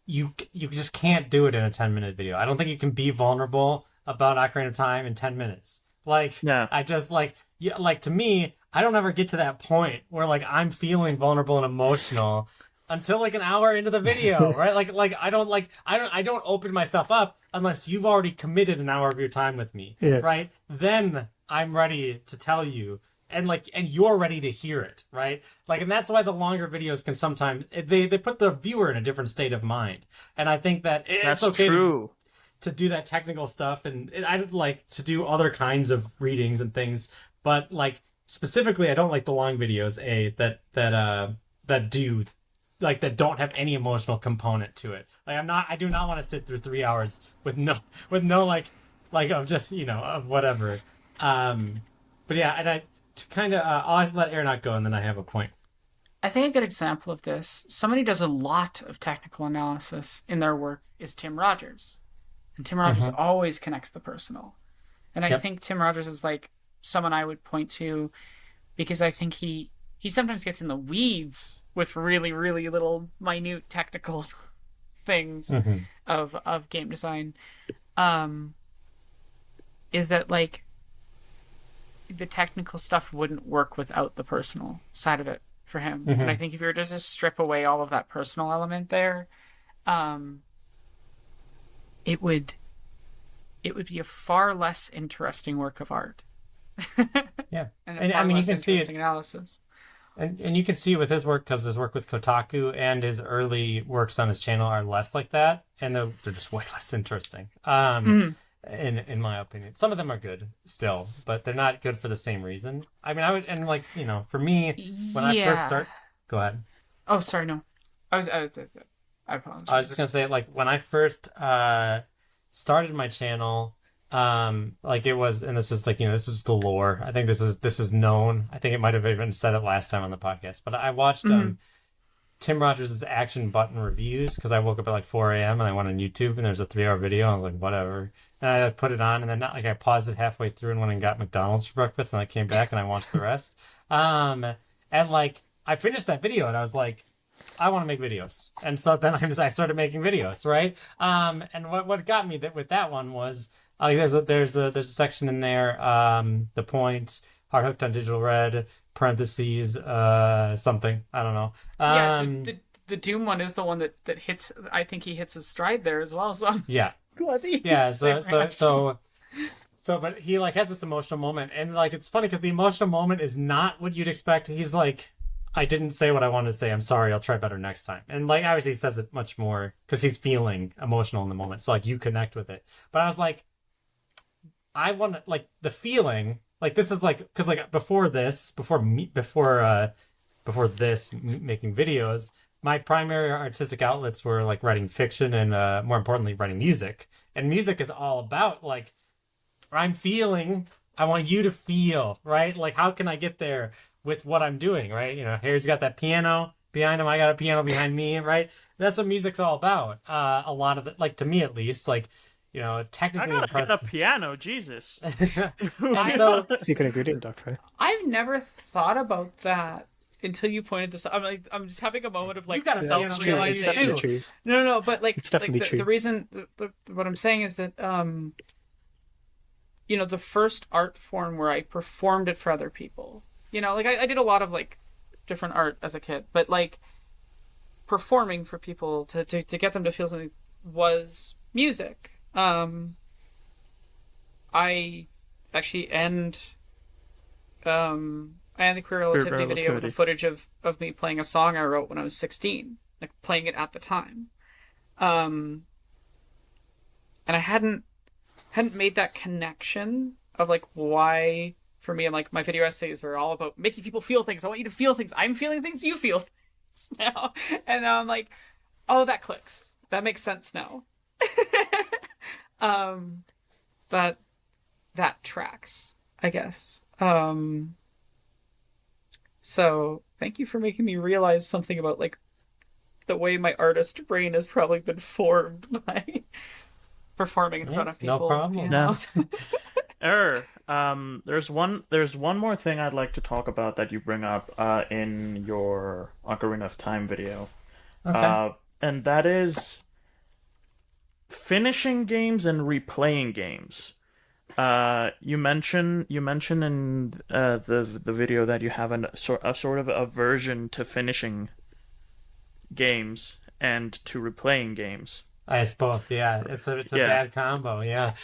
you just can't do it in a 10-minute video. I don't think you can be vulnerable about Ocarina of Time in 10 minutes. Like, yeah. I just like to me, I don't ever get to that point where like I'm feeling vulnerable and emotional until like an hour into the video, right? Like I don't open myself up unless you've already committed an hour of your time with me, right? Then I'm ready to tell you, and you're ready to hear it, right? Like, and that's why the longer videos can sometimes they put the viewer in a different state of mind, and I think that it's okay to do that technical stuff, and I'd like to do other kinds of readings and things, but like specifically, I don't like the long videos that do like that don't have any emotional component to it. Like I do not want to sit through 3 hours with no like of just of whatever. But yeah, and I to kind of I'll let Aeronaut go, and then I have a point. I think a good example of this, somebody who does a lot of technical analysis in their work, is Tim Rogers. And Tim Rogers always connects the personal. And I think Tim Rogers is like someone I would point to because I think he sometimes gets in the weeds with really, really little minute technical things of game design. Is that like the technical stuff wouldn't work without the personal side of it for him. And I think if you were to just strip away all of that personal element there, it would be a far less interesting work of art. Yeah, and I mean, you can see it. Analysis. And you can see it with his work, because his work with Kotaku and his early works on his channel are less like that, and they're just way less interesting. In my opinion, some of them are good still, but they're not good for the same reason. I mean, I would, and like for me, when I first start, go ahead. Oh, sorry, no, I apologize. I was just gonna say, like, when I first started my channel, like it was, and this is like this is the lore. I think this is known. I think it might have even said it last time on the podcast, but I watched Tim Rogers' action button reviews because I woke up at like 4 a.m. and I went on YouTube and there's a 3-hour video. I was like, whatever. And I put it on, and then I paused it halfway through and went and got McDonald's for breakfast, and I came back and I watched the rest. And like I finished that video and I was like, I want to make videos. And so then I started making videos, right? And what got me with that one was like there's a section in there, the point, hard hooked on digital red, parentheses, something, I don't know. The Doom one is the one that hits. I think he hits his stride there as well. So yeah, glad that but he like has this emotional moment, and like it's funny because the emotional moment is not what you'd expect. He's like, I didn't say what I wanted to say. I'm sorry. I'll try better next time. And like obviously he says it much more because he's feeling emotional in the moment. So like you connect with it. But I was like, I want to like the feeling. Like this is like because like before this making videos, my primary artistic outlets were like writing fiction and more importantly writing music. And music is all about like I'm feeling. I want you to feel, right? Like how can I get there with what I'm doing, right? Harry's got that piano behind him. I got a piano behind me, right? That's what music's all about. A lot of it, like to me at least, like. Technically impressive. A piano, Jesus. And so, secret ingredient, Doctor. I've never thought about that until you pointed this out. I'm just having a moment of like self-realization. It's definitely true. No, but like it's definitely true. The reason, what I'm saying is that, the first art form where I performed it for other people, like I did a lot of like different art as a kid, but like performing for people to get them to feel something was music. I actually end the Queer Relativity video with a footage of me playing a song I wrote when I was 16, like playing it at the time. And I hadn't made that connection of like why for me, I'm like my video essays are all about making people feel things. I want you to feel things. I'm feeling things, you feel things now. And now I'm like, oh, that clicks. That makes sense now. That tracks, I guess. So thank you for making me realize something about like the way my artist brain has probably been formed by performing in front of people. No problem. No. There's one more thing I'd like to talk about that you bring up in your Ocarina of Time video. Okay. And that is finishing games and replaying games. You mention in the video that you have a sort of aversion to finishing games and to replaying games. It's both, yeah. It's a bad combo, yeah.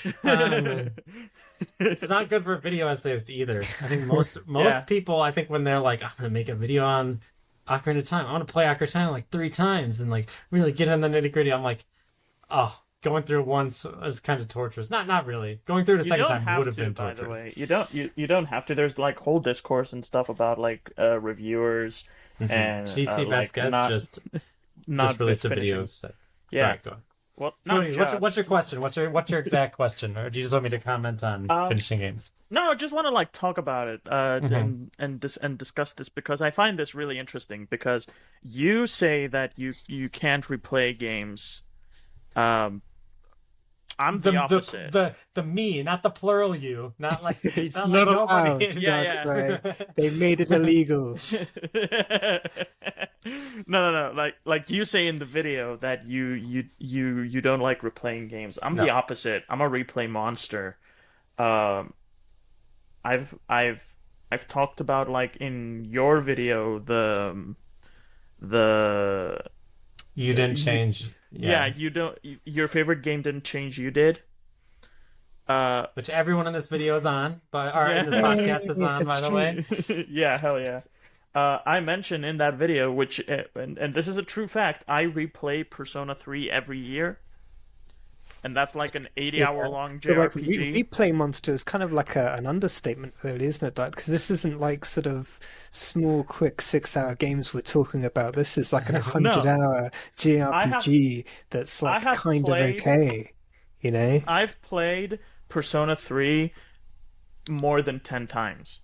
It's not good for video essayists either. I think most people, I think when they're like, I'm gonna make a video on Ocarina of Time, I want to play Ocarina of Time like 3 times and like really get in the nitty gritty. I'm like, oh. Going through it once is kind of torturous. Not really. Going through it a second time would have been torturous. By the way, you don't have to. There's like whole discourse and stuff about like reviewers and GC like Vasquez not just released a video. finishing. So, Yeah. Sorry, go on. Well, So, not what's your just. question? What's your exact question, or do you just want me to comment on finishing games? No, I just want to like talk about it Mm-hmm. and discuss this because I find this really interesting because you say that you can't replay games. I'm the opposite. The me, not the plural you, not like It's not not like allowed. nobody. Yeah, Right. They made it illegal. No. Like you say in the video that you don't like replaying games. I'm the No. opposite. I'm a replay monster. Um, I've talked about like in your video the You didn't change. yeah, you don't your favorite game didn't change, you did. Which everyone in this video is on, or Yeah. in this podcast is on, by It's the true. way. Yeah, hell yeah. I mentioned in that video, which and this is a true fact, I replay Persona 3 every year, and that's like an 80-hour long So like JRPG. replay monster is kind of like an understatement, really, isn't it? Because this isn't like sort of small, quick 6-hour games we're talking about. This is like a 100-hour JRPG that's I like have kind played- of okay, you know? I've played Persona 3 more than 10 times,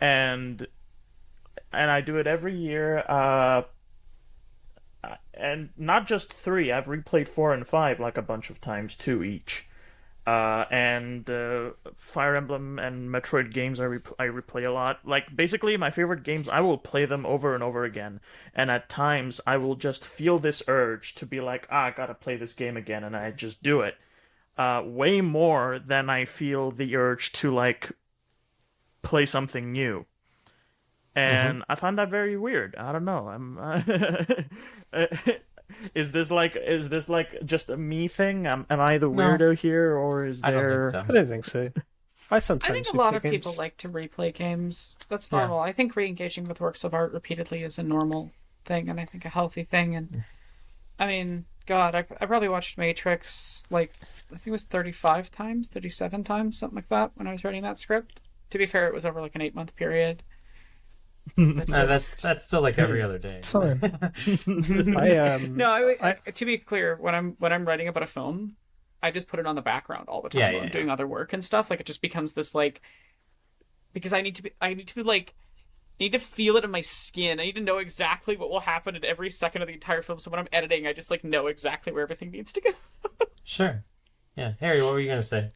and I do it every year. And not just 3. I've replayed 4 and 5 like a bunch of times too each. And Fire Emblem and Metroid games I replay a lot. Like basically my favorite games, I will play them over and over again. And at times I will just feel this urge to be like, I gotta play this game again, and I just do it. Way more than I feel the urge to like play something new. And I find that very weird. I don't know. Is this like just a me thing? Am I the weirdo here, or is I don't there? think I don't think so. I I sometimes think a lot replay of games. people like to replay games. That's Yeah. normal. I think re-engaging with works of art repeatedly is a normal thing, and I think a healthy thing. And I mean, God, I probably watched Matrix like I think it was 35 times, 37 times, something like that when I was writing that script. To be fair, it was over like an 8-month period. But That's still like every other day. It's fine. To be clear, when I'm writing about a film, I just put it on the background all the time Yeah, when yeah, I'm yeah. doing other work and stuff. Like it just becomes this like because I need to feel it in my skin. I need to know exactly what will happen at every second of the entire film. So when I'm editing, I just like know exactly where everything needs to go. Sure. Yeah, Harry, what were you gonna say?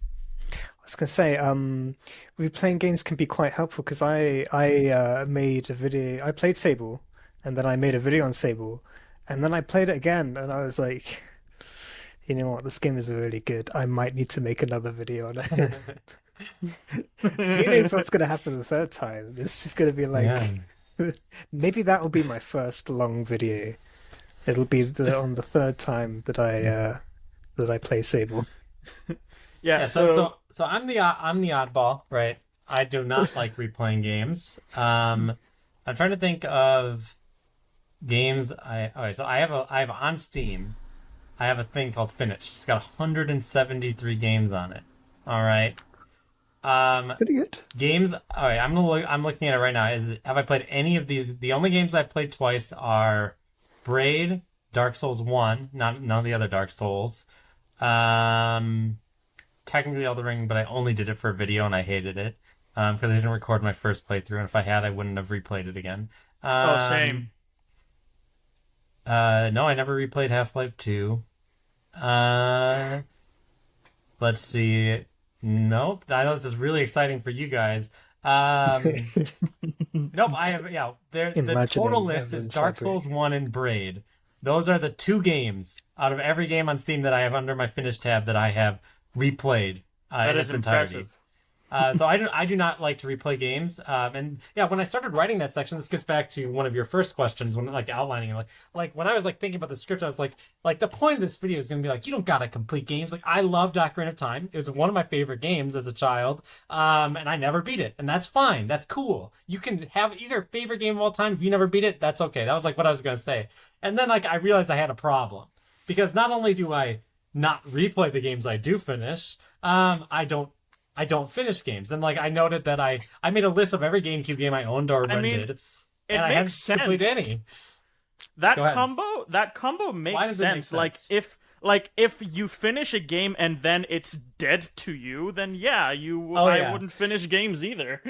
I was going to say, replaying games can be quite helpful because I made a video. I played Sable, and then I made a video on Sable, and then I played it again, and I was like, you know what, this game is really good. I might need to make another video on it. So who knows what's going to happen the third time? It's just going to be like, Yeah. maybe that will be my first long video. It'll be on the third time that I play Sable. Yeah. Yeah, so I'm the oddball, right? I do not like replaying games. I'm trying to think of games. So I have on Steam. I have a thing called Finished. It's got 173 games on it. All right. Pretty good. Games. All right. I'm looking at it right now. Have I played any of these? The only games I've played twice are Braid, Dark Souls 1, none of the other Dark Souls. Technically Elden Ring, but I only did it for a video and I hated it because I didn't record my first playthrough, and if I had, I wouldn't have replayed it again. Same. No, I never replayed Half-Life 2. Let's see. Nope. I know this is really exciting for you guys. Nope. I have. Yeah. The Imagining total list is Evan's Dark library. Souls 1 and Braid. Those are the 2 games out of every game on Steam that I have under my Finished tab that I have replayed That in is its entirety. impressive. So I do not like to replay games. And yeah, when I started writing that section, this gets back to one of your first questions when like outlining it. Like when I was like thinking about the script, I was like the point of this video is going to be like, you don't gotta complete games. Like I loved Ocarina of Time. It was one of my favorite games as a child. And I never beat it, and that's fine. That's cool. You can have your favorite game of all time. If you never beat it, that's okay. That was like what I was going to say. And then like I realized I had a problem because not only do I not replay the games I do finish, I don't finish games. And like I noted that I made a list of every GameCube game I owned or I mean, rented. it and I makes haven't sense. completed any. That Go ahead. combo Why makes does it make sense. Like sense? if you finish a game and then it's dead to you, then yeah, Oh, I yeah. wouldn't finish games either.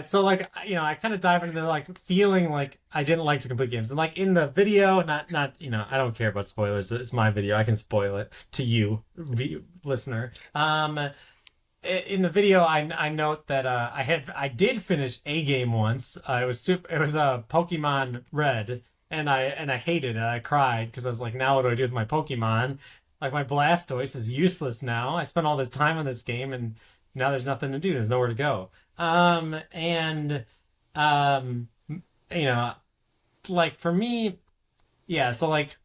So like, you know, I kind of dive into like feeling like I didn't like to complete games, and like in the video, not you know, I don't care about spoilers. It's my video. I can spoil it to you, listener. In the video, I note that I did finish a game once. It was Pokemon Red, and I hated it. I cried because I was like, now what do I do with my Pokemon? Like my Blastoise is useless now. I spent all this time on this game, and now there's nothing to do. There's nowhere to go. And you know, like for me, yeah. So like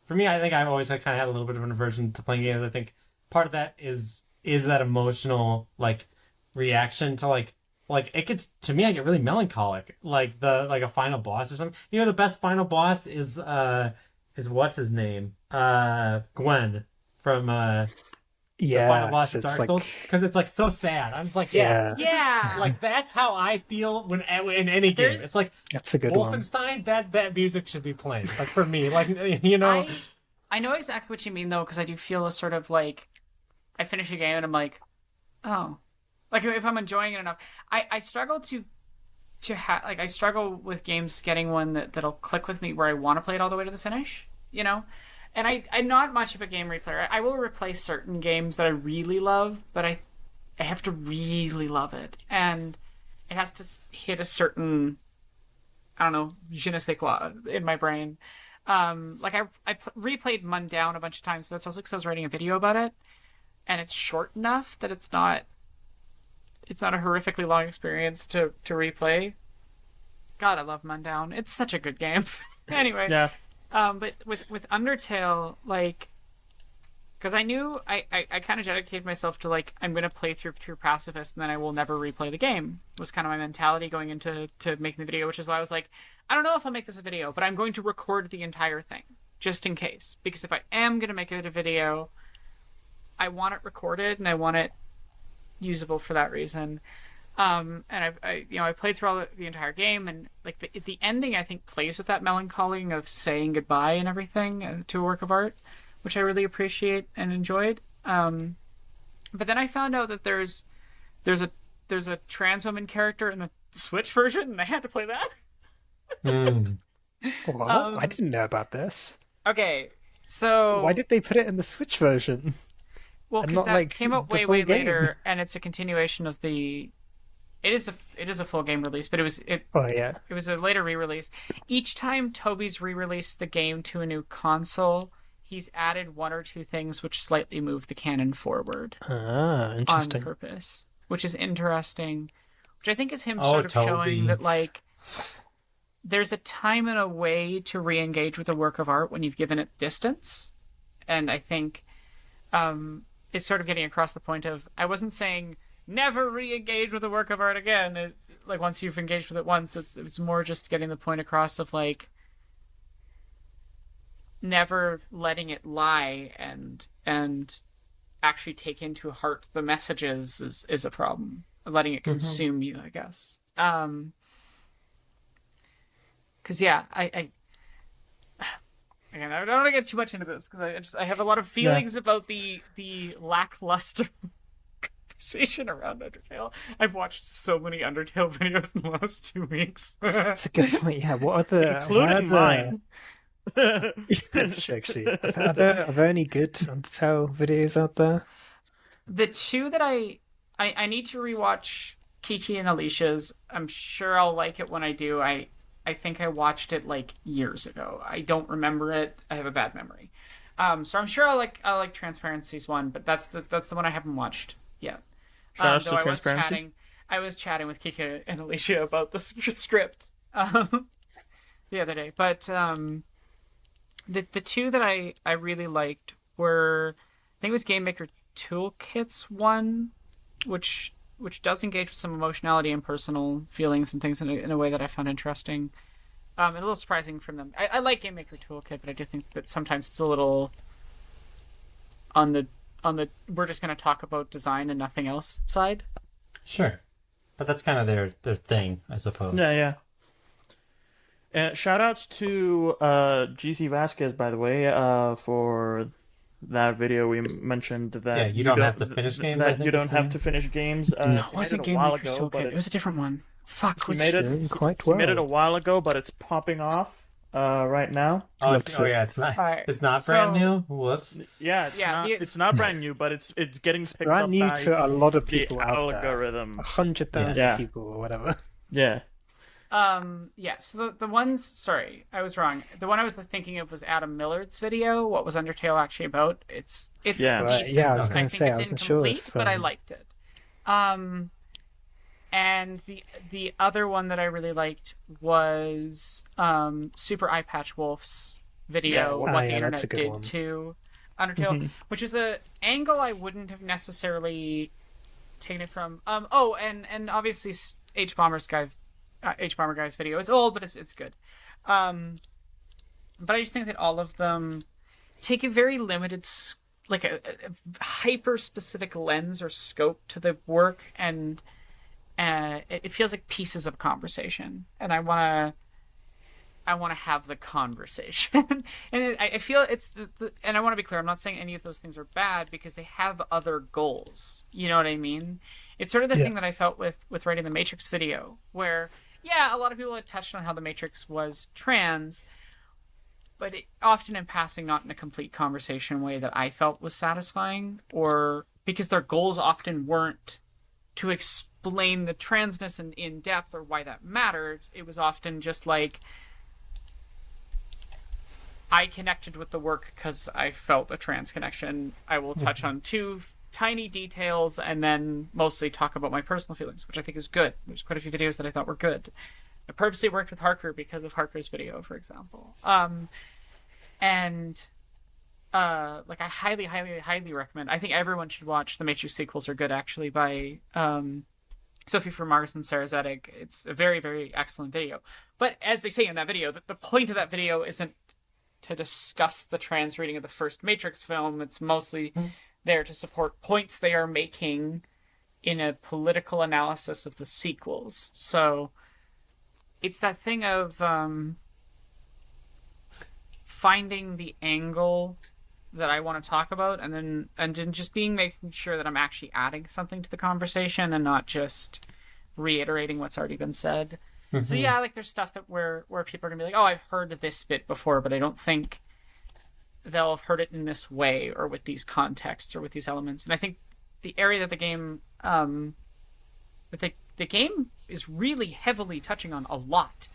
for me, I think I've always kind of had a little bit of an aversion to playing games. I think part of that is that emotional like reaction to like it gets to me. I get really melancholic, like a final boss or something. You know, the best final boss is what's his name? Gwen from the final Yeah, boss 'cause of Dark it's Souls, like because it's like so sad. I'm just like, Yeah. Yeah. like that's how I feel when in any game. There's- It's like that's a good one. Wolfenstein. That music should be playing. Like for me, like you know. I know exactly what you mean though, because I do feel a sort of like I finish a game and I'm like, oh, like if I'm enjoying it enough, I struggle to I struggle with games getting one that'll click with me where I want to play it all the way to the finish, you know. And I'm not much of a game replayer. I will replay certain games that I really love, but I have to really love it, and it has to hit a certain, I don't know, je ne sais quoi in my brain. Like I replayed Mundown a bunch of times, but that's also because I was writing a video about it, and it's short enough that it's not a horrifically long experience to replay. God, I love Mundown. It's such a good game. Anyway. Yeah. But with Undertale, like, because I knew I kind of dedicated myself to like I'm gonna play through True Pacifist and then I will never replay the game. Was kind of my mentality going into making the video, which is why I was like, I don't know if I'll make this a video, but I'm going to record the entire thing just in case, because if I am gonna make it a video, I want it recorded and I want it usable for that reason. And I played through all the entire game, and like the ending I think plays with that melancholy of saying goodbye and everything to a work of art, which I really appreciate and enjoyed. But then I found out that there's a trans woman character in the Switch version, and I had to play that. What? I didn't know about this. Okay, so Why did they put it in the Switch version? well, and because not, that like, came out the way full game? later, and it's a continuation of the. It is a full game release, but it Oh yeah. was a later re-release. Each time Toby's re-released the game to a new console, he's added one or two things which slightly move the canon forward Ah, on interesting. purpose, which is interesting. Which I think is him Oh, sort of Toby. showing that like there's a time and a way to re-engage with a work of art when you've given it distance, and I think it's sort of getting across the point of I wasn't saying never re-engage with a work of art again. Like once you've engaged with it once, it's more just getting the point across of like never letting it lie and actually take into heart the messages is a problem. Letting it consume you, I guess. Because yeah, I again, I don't want to get too much into this because I have a lot of feelings about the lackluster conversation around Undertale. I've watched so many Undertale videos in the last 2 weeks. That's a good point. Yeah, what are the Including mine. That's true, actually. Are there any good Undertale videos out there? The two that I need to rewatch Kiki and Alicia's. I'm sure I'll like it when I do. I think I watched it like years ago. I don't remember it. I have a bad memory. So I'm sure I like Transparency's one, but that's the one I haven't watched yet. Shout out to Though Transparency. I was chatting with Kiki and Alicia about the script the other day. But the two that I really liked were, I think it was Game Maker Toolkit's one, which does engage with some emotionality and personal feelings and things in a way that I found interesting. And a little surprising from them. I like Game Maker Toolkit, but I do think that sometimes it's a little on the we're just going to talk about design and nothing else side. Sure. but that's kind of their thing, I suppose. Yeah, yeah. And shout outs to GC Vasquez, by the way, for that video we mentioned that Yeah, you don't have to finish games, I That think you is don't the have name. to finish games. No, He it made wasn't it a Game while Maker ago, Toolkit. but It was a different one. Fuck, He what's made it- Doing quite he well. made it a while ago, but it's popping off right now. Oh, Looks oh it. yeah, it's not. Alright, It's not brand so- new. Whoops. Yeah, it's Yeah, not. the- It's not brand new, but it's getting picked Brand up new by to a lot of the people out there. algorithm. 100,000 Yeah. people or whatever. Yeah. Yeah, so the ones, sorry, I was wrong. The one I was thinking of was Adam Millard's video. What was Undertale actually about? It's Yeah. Right, decent. yeah, I was and gonna think say, it's I wasn't sure incomplete, if, but I um, liked it. And the other one that I really liked was Super Eye Patch Wolf's video, Yeah, what yeah, the that's a internet good did one. to Undertale, which is a angle I wouldn't have necessarily taken it from. And obviously H Bomber Guy's video is old, but it's good. But I just think that all of them take a very limited, like a hyper specific lens or scope to the work, and it feels like pieces of conversation, and I want to have the conversation. And I feel it's and I want to be clear, I'm not saying any of those things are bad because they have other goals. You know what I mean? It's sort of the Yeah. thing that I felt with writing the Matrix video, where yeah, a lot of people had touched on how the Matrix was trans, but often in passing, not in a complete conversation way that I felt was satisfying, or because their goals often weren't to explain the transness in depth or why that mattered. It was often just like, I connected with the work because I felt a trans connection. I will touch on two tiny details and then mostly talk about my personal feelings, which I think is good. There's quite a few videos that I thought were good. I purposely worked with Harker because of Harker's video, for example. Like I highly, highly, highly recommend. I think everyone should watch the Matrix sequels are good, actually, by Sophie Fermaris and Sarah Zedek. It's a very, very excellent video. But as they say in that video, the point of that video isn't to discuss the trans reading of the first Matrix film. It's mostly there to support points they are making in a political analysis of the sequels. So it's that thing of finding the angle that I want to talk about, and then just making sure that I'm actually adding something to the conversation and not just reiterating what's already been said. So yeah, like there's stuff that where people are gonna be like, oh, I've heard this bit before, but I don't think they'll have heard it in this way or with these contexts or with these elements. And I think the area that the game the game is really heavily touching on a lot,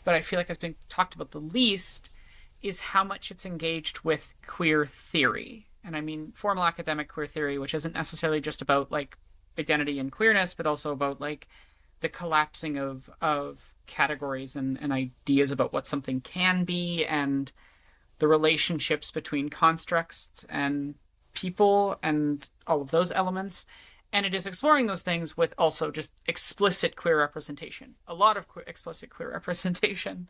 but I feel like has been talked about the least, is how much it's engaged with queer theory. And I mean formal academic queer theory, which isn't necessarily just about like identity and queerness, but also about like the collapsing of categories and ideas about what something can be, and the relationships between constructs and people and all of those elements. And it is exploring those things with also just explicit queer representation. A lot of explicit queer representation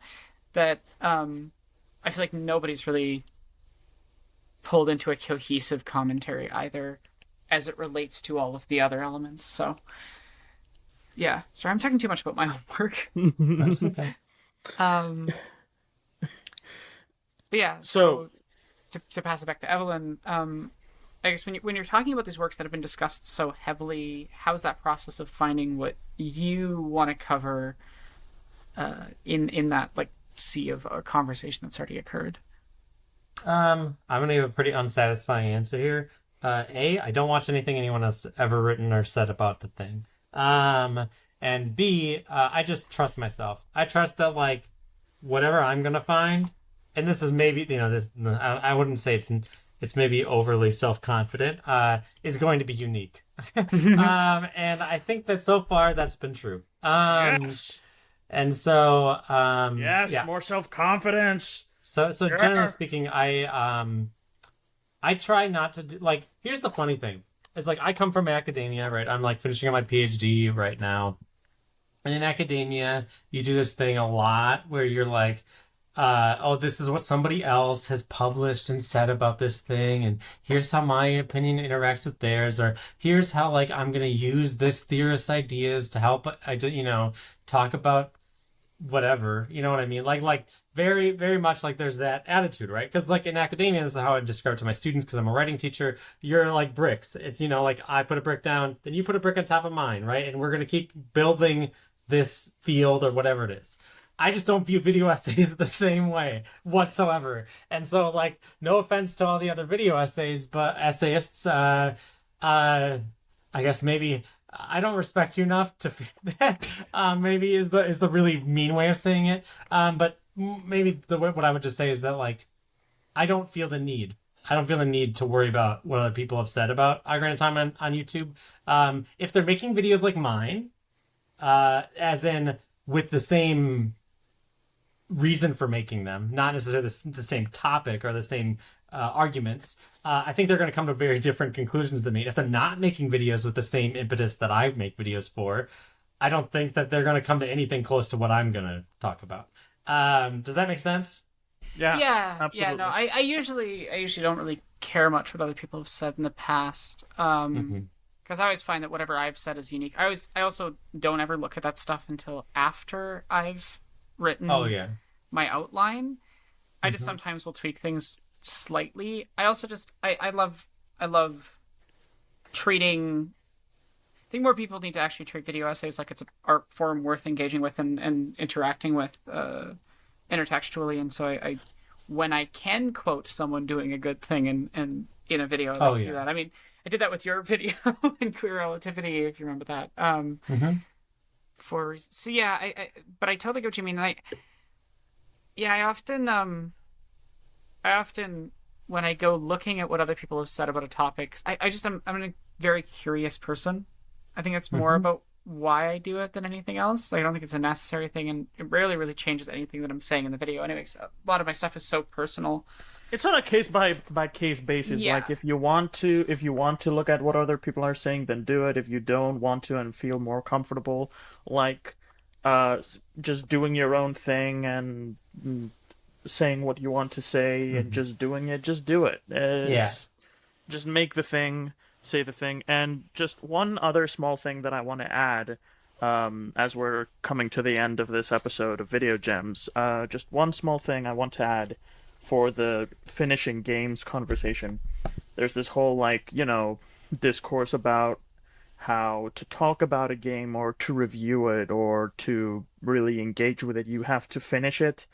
that I feel like nobody's really pulled into a cohesive commentary either as it relates to all of the other elements. So yeah, sorry, I'm talking too much about my own work. That's okay. But yeah, so to pass it back to Evelyn, I guess when you're talking about these works that have been discussed so heavily, how's that process of finding what you want to cover in that like sea of a conversation that's already occurred? I'm gonna give a pretty unsatisfying answer here. I don't watch anything anyone has ever written or said about the thing. And B, I just trust myself. I trust that like whatever I'm gonna find, and this is maybe I wouldn't say it's maybe overly self-confident, is going to be unique. And I think that so far that's been true. Yes. And so Yes. yeah. More self-confidence. So Yeah. generally speaking, I try not to do, like, here's the funny thing. It's like I come from academia, right? I'm like finishing up my PhD right now. And in academia, you do this thing a lot where you're like, oh, this is what somebody else has published and said about this thing, and here's how my opinion interacts with theirs, or here's how like I'm gonna use this theorist's ideas to help talk about whatever, you know what I mean? Like very, very much like there's that attitude, right? Because like in academia, this is how I describe it to my students because I'm a writing teacher. You're like bricks. It's, like I put a brick down, then you put a brick on top of mine, right? And we're going to keep building this field or whatever it is. I just don't view video essays the same way whatsoever. And so like, no offense to all the other video essays, but essayists, I guess maybe I don't respect you enough to feel that. Maybe is the really mean way of saying it. But maybe what I would just say is that like I don't feel the need. I don't feel the need to worry about what other people have said about Ocarina of Time on YouTube. If they're making videos like mine, as in with the same reason for making them, not necessarily the same topic or the same arguments, I think they're going to come to very different conclusions than me. If they're not making videos with the same impetus that I make videos for, I don't think that they're going to come to anything close to what I'm going to talk about. Does that make sense? Yeah, absolutely. No, I usually don't really care much what other people have said in the past. Because I always find that whatever I've said is unique. I also don't ever look at that stuff until after I've written my outline. I just sometimes will tweak things slightly. I also just I love treating. I think more people need to actually treat video essays like it's an art form worth engaging with and interacting with intertextually. And so I when I can quote someone doing a good thing in a video, I like to do that. I mean, I did that with your video in Queer Relativity, if you remember that. But I totally get what you mean. I often when I go looking at what other people have said about a topic, I'm a very curious person. I think it's more about why I do it than anything else. Like, I don't think it's a necessary thing, and it rarely really changes anything that I'm saying in the video. Anyways, a lot of my stuff is so personal. It's on a case by case basis. Yeah. Like if you want to look at what other people are saying, then do it. If you don't want to and feel more comfortable, like just doing your own thing and saying what you want to say and just doing it, just do it. Just make the thing, say the thing. And just one other small thing that I want to add, as we're coming to the end of this episode of Video Gems, just one small thing I want to add for the finishing games conversation. There's this whole discourse about how to talk about a game or to review it or to really engage with it, you have to finish it.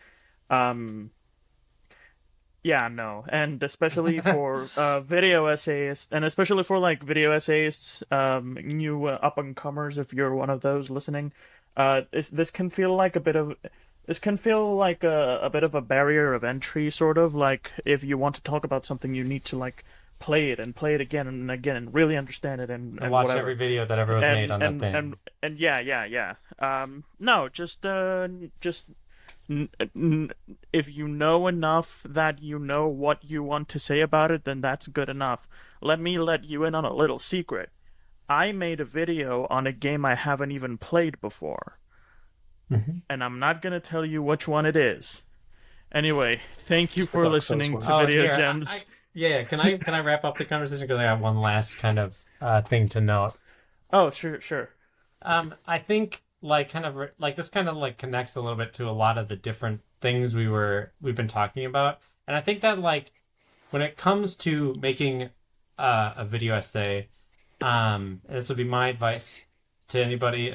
And especially for video essayists, and especially for video essayists, new up-and-comers, if you're one of those listening, this can feel like a bit of a barrier of entry, sort of. Like, if you want to talk about something, you need to play it again and again and really understand it and watch whatever. Every video that ever was made on that thing. If you know enough that you know what you want to say about it, then that's good enough. Let me let you in on a little secret. I made a video on a game I haven't even played before. And I'm not going to tell you which one it is. Anyway, thank you for listening to Video Gems. Can I wrap up the conversation? Because I have one last kind of thing to note. Oh, sure. I think this kind of connects a little bit to a lot of the different things we've been talking about. And I think that when it comes to making a video essay, this would be my advice to anybody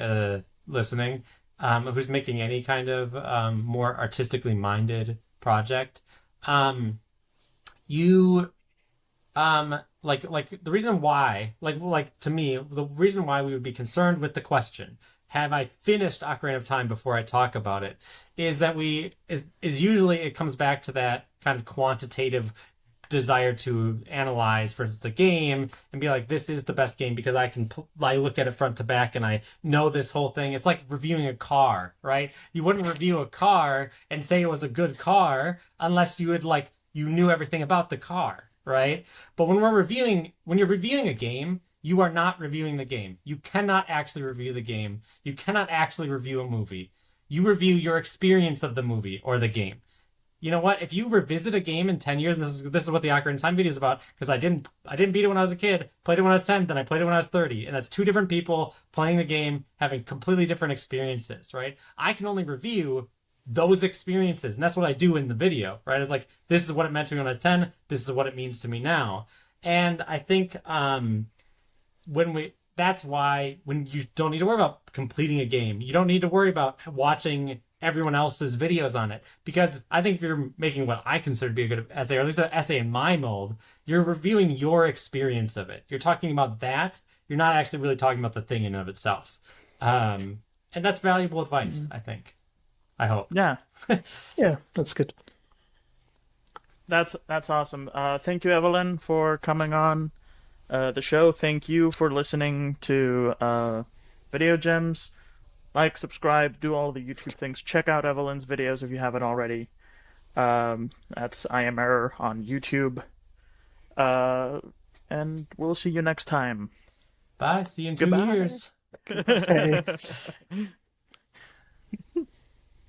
listening, who's making any kind of more artistically minded project. The reason why, to me, the reason why we would be concerned with the question, have I finished Ocarina of Time before I talk about it, is that usually it comes back to that kind of quantitative desire to analyze, for instance, a game and be like, this is the best game because I look at it front to back and I know this whole thing. It's like reviewing a car, right? You wouldn't review a car and say it was a good car unless you would you knew everything about the car, right? But when you're reviewing a game, you are not reviewing the game. You cannot actually review the game. You cannot actually review a movie. You review your experience of the movie or the game. you know what? If you revisit a game in 10 years, and this is what the Ocarina of Time video is about, because I didn't beat it when I was a kid, played it when I was 10, then I played it when I was 30, and that's two different people playing the game, having completely different experiences, right? I can only review those experiences, and that's what I do in the video, right? It's like, this is what it meant to me when I was 10, this is what it means to me now. And I think that's why when you don't need to worry about completing a game, you don't need to worry about watching everyone else's videos on it, because I think if you're making what I consider to be a good essay, or at least an essay in my mold, you're reviewing your experience of it. You're talking about that. You're not actually really talking about the thing in and of itself. And that's valuable advice, I think. I hope. Yeah. Yeah, that's good. That's awesome. Thank you, Evelyn, for coming on the show. Thank you for listening to Video Gems. Like, subscribe, do all the YouTube things. Check out Evelyn's videos if you haven't already. That's I Am Error on YouTube. And we'll see you next time. Bye. See you in 2 Goodbye. years. Okay.